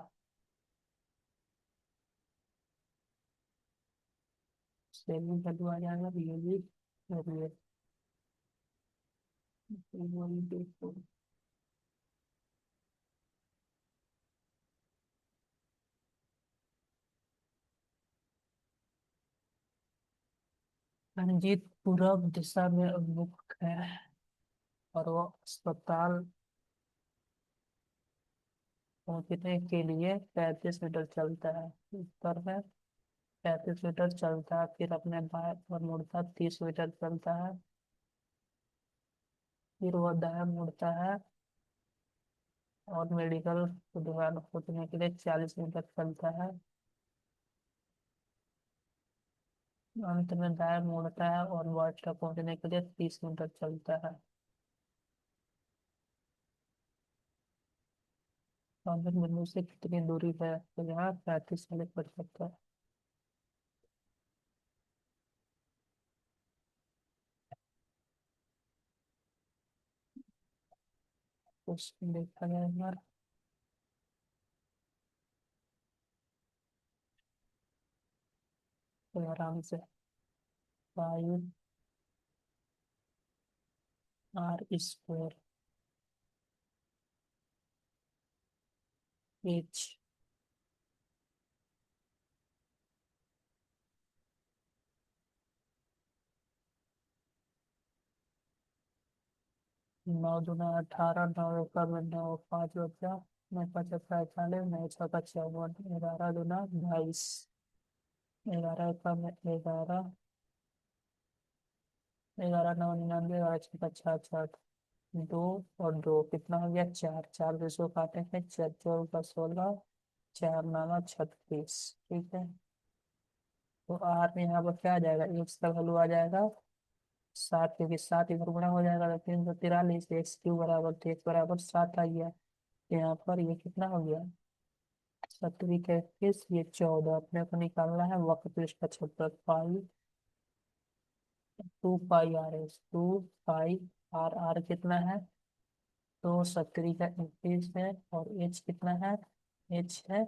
सेमी वैल्यू आ जाएगा, ये भी और ये वही देखो। रंजीत पूरब दिशा में उन्मुख है और वो अस्पताल पहुंचने के लिए 35 मीटर चलता है। उत्तर है 35 मीटर चलता है, फिर अपने बाएं और मुड़ता 30 मीटर चलता है, फिर वह दाएं मुड़ता है और मेडिकल की दुकान पहुंचने के लिए 40 मीटर चलता है, अंत में दाएं मुड़ता है और वार्ड तक पहुंचने के लिए 30 मीटर चलता है। कागज बिंदु से कितनी दूरी है, तो यहाँ 35 वाले पर सकता है। क्वेश्चन देखा जाए यार, तो आराम से 5r² एच 9 दूना 18, 9 का 5 बचा, 9 5 45, 9 6 54, 11 दूना 22, 11 का 11, 11 9 99, 11 6 66, 2 और 2 कितना हो गया, 4, 4 2 काटेंगे, 4 4 का 16, 4 9 36। ठीक है, तो आर में यहाँ पर क्या आ जाएगा, एक्स का वैल्यू आ जाएगा 7, क्योंकि 7 इधर गुणा हो जाएगा तो 343, x³ बराबर, तो x बराबर 7 आ गया। तो यहाँ पर ये कितना हो गया, 7 3 21, ये 14, अपने को निकालना है वक्रपृष्ठ का क्षेत्रफल, पाई 2 पाई r, 2 पाई r कितना है, तो 7 3 21 है, और h कितना है, h है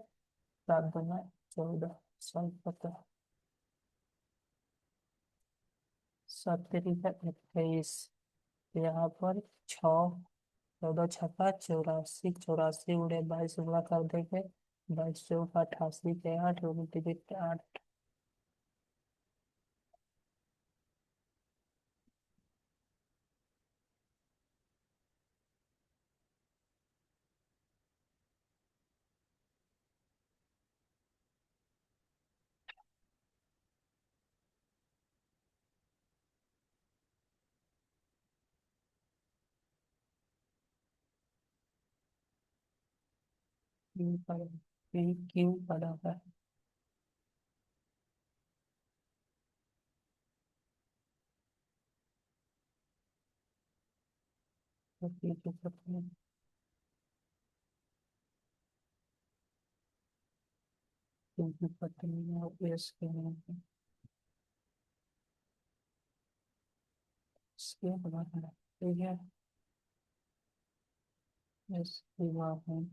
7 दूना 14, सॉल्व करते हैं। 7 3 21, यहाँ पर 6, 14 छक्का 84, 84 उड़े 22 गुणा कर देंगे, 22 चौका 88 के 8, 8। क्यू बराबर है, तो P की पत्नी Q की पत्नी और S के नाम पे इसके बराबर है। ठीक है, S की वाहन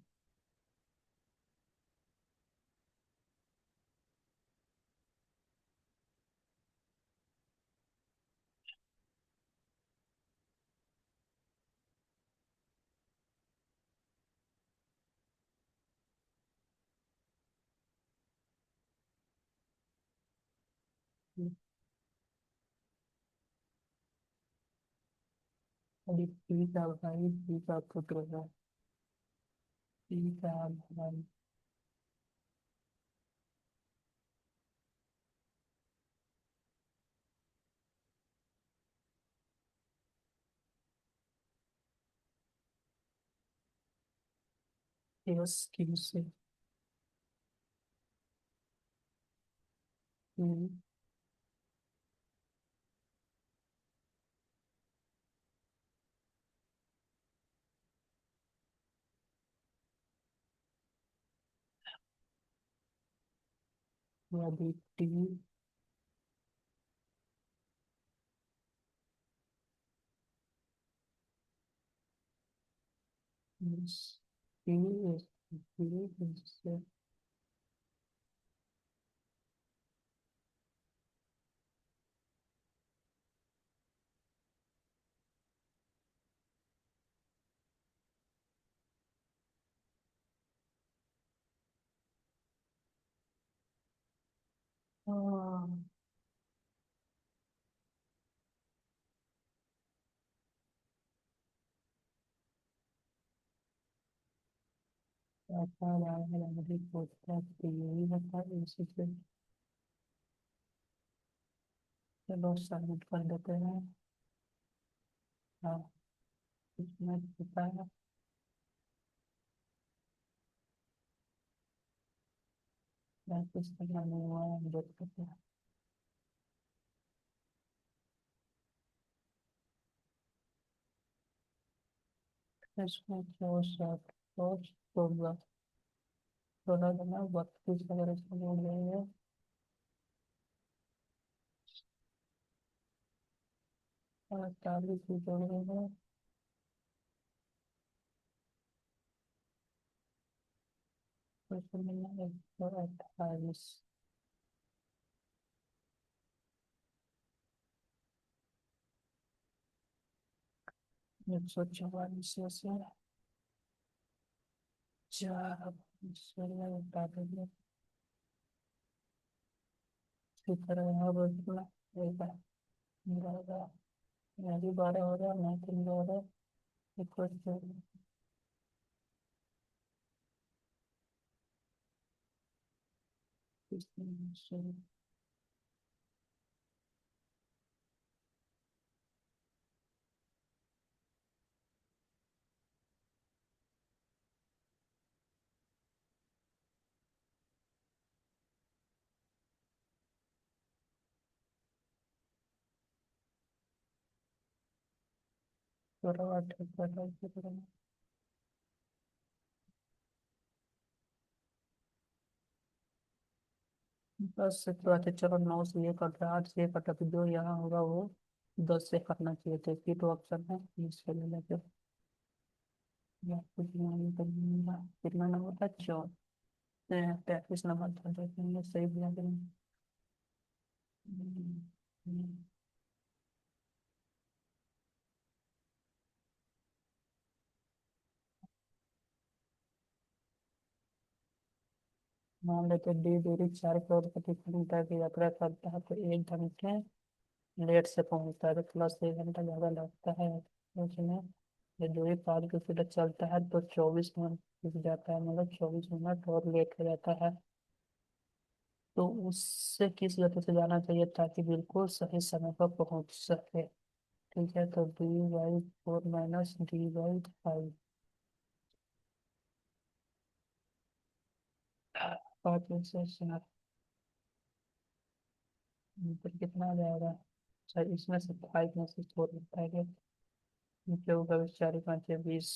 और P का भाई P का पुत्र है, P का भाई SQ से Q यदि T is P is P is हाँ, ऐसा मुझे सोचता है कि यही बता इसी से। चलो सबमिट कर देते हैं। हाँ, इसमें पता है। प्रैक्टिस करना नहीं हुआ है, हम देख सकते हैं। इसमें 64 और 16, 16 32 अगर इसमें जोड़ देंगे। 48 भी जोड़ देंगे तो इसमें मिलेगा 128। 144 से 4 16 बता देंगे। इसी तरह अब इतना एक बार मेरा मेरी 12 हो रहा है, मैं 3 हो रहा है। इक्वल टू थोड़ा 8 बस से तो आते चलो 9 से ये कट रहा है, 8 से ये कटा तो जो यहाँ होगा वो 10 से करना चाहिए थे फिर तो ऑप्शन है इसके ले लेते। या कुछ नहीं करूँगा। कितना नंबर था 34 नंबर था देखेंगे सही दिया कि नहीं। हम्म, हम्म। मान लेते डी दूरी 4 करोड़ प्रति किलोमीटर की यात्रा करता है तो 1 घंटे लेट से पहुंचता है तो प्लस 1 घंटा ज़्यादा लगता है उसमें। ये दूरी 5 किलोमीटर चलता है तो 24 मिनट रुक जाता है, मतलब 24 मिनट और लेट हो जाता है। तो उससे किस गति से जाना चाहिए ताकि बिल्कुल सही समय पर पहुंच सके। ठीक है, तो D/4 - D/5। 5 में से 4 फिर कितना आ जाएगा। अच्छा, इसमें से 5 में से 4 लगता है क्या? नीचे होगा 4 5 20।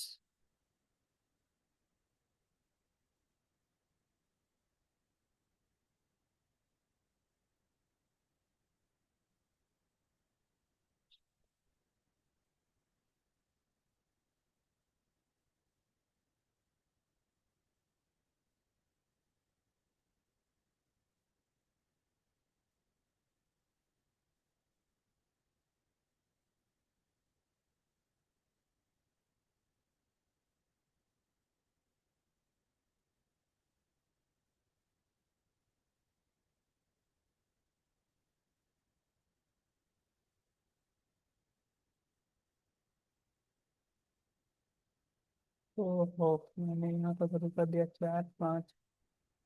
तो हो मैंने यहाँ पर शुरू कर दिया 4 5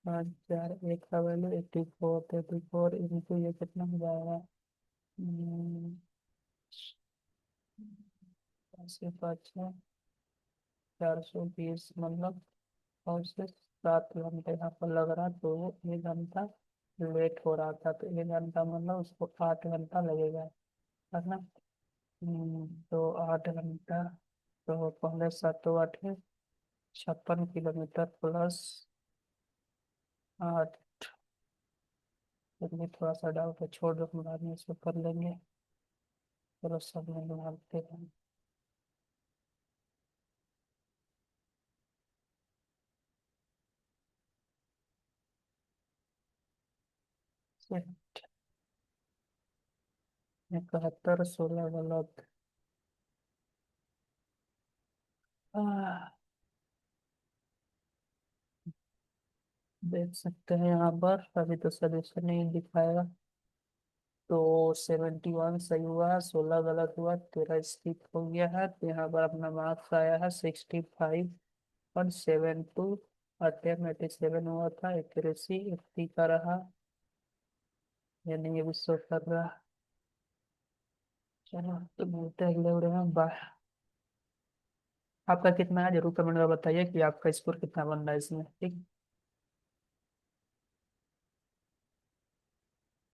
5 4 1 का वैल्यू 84 इंटू ये कितना हो जाएगा। 420 मतलब। और से 7 घंटे यहाँ पर लग रहा तो 1 घंटा लेट हो रहा था तो 1 घंटा मतलब उसको 8 घंटा लगेगा, है ना। तो 8 घंटा। तो पहले 7 8 56 किलोमीटर प्लस 8। इसमें थोड़ा सा डाउट है, छोड़ दो, हम बाद में इसको कर लेंगे। चलो सब में डालते हैं। सिर्फ 71 16 गलत। देख सकते हैं यहाँ पर, अभी तो सोल्यूशन नहीं दिखाएगा। तो 71 सही हुआ, 16 गलत हुआ, 13 स्किप हो गया है। तो यहाँ पर अपना मार्क्स आया है 65.72। अटेम्प्ट 87 हुआ था, एक्यूरेसी 80 का रहा, यानी ये भी शो कर रहा। चलो तो मिलते हैं अगले वीडियो में, बाय। आपका कितना है जरूर कमेंट में बताइए कि आपका स्कोर कितना बन रहा है इसमें, ठीक।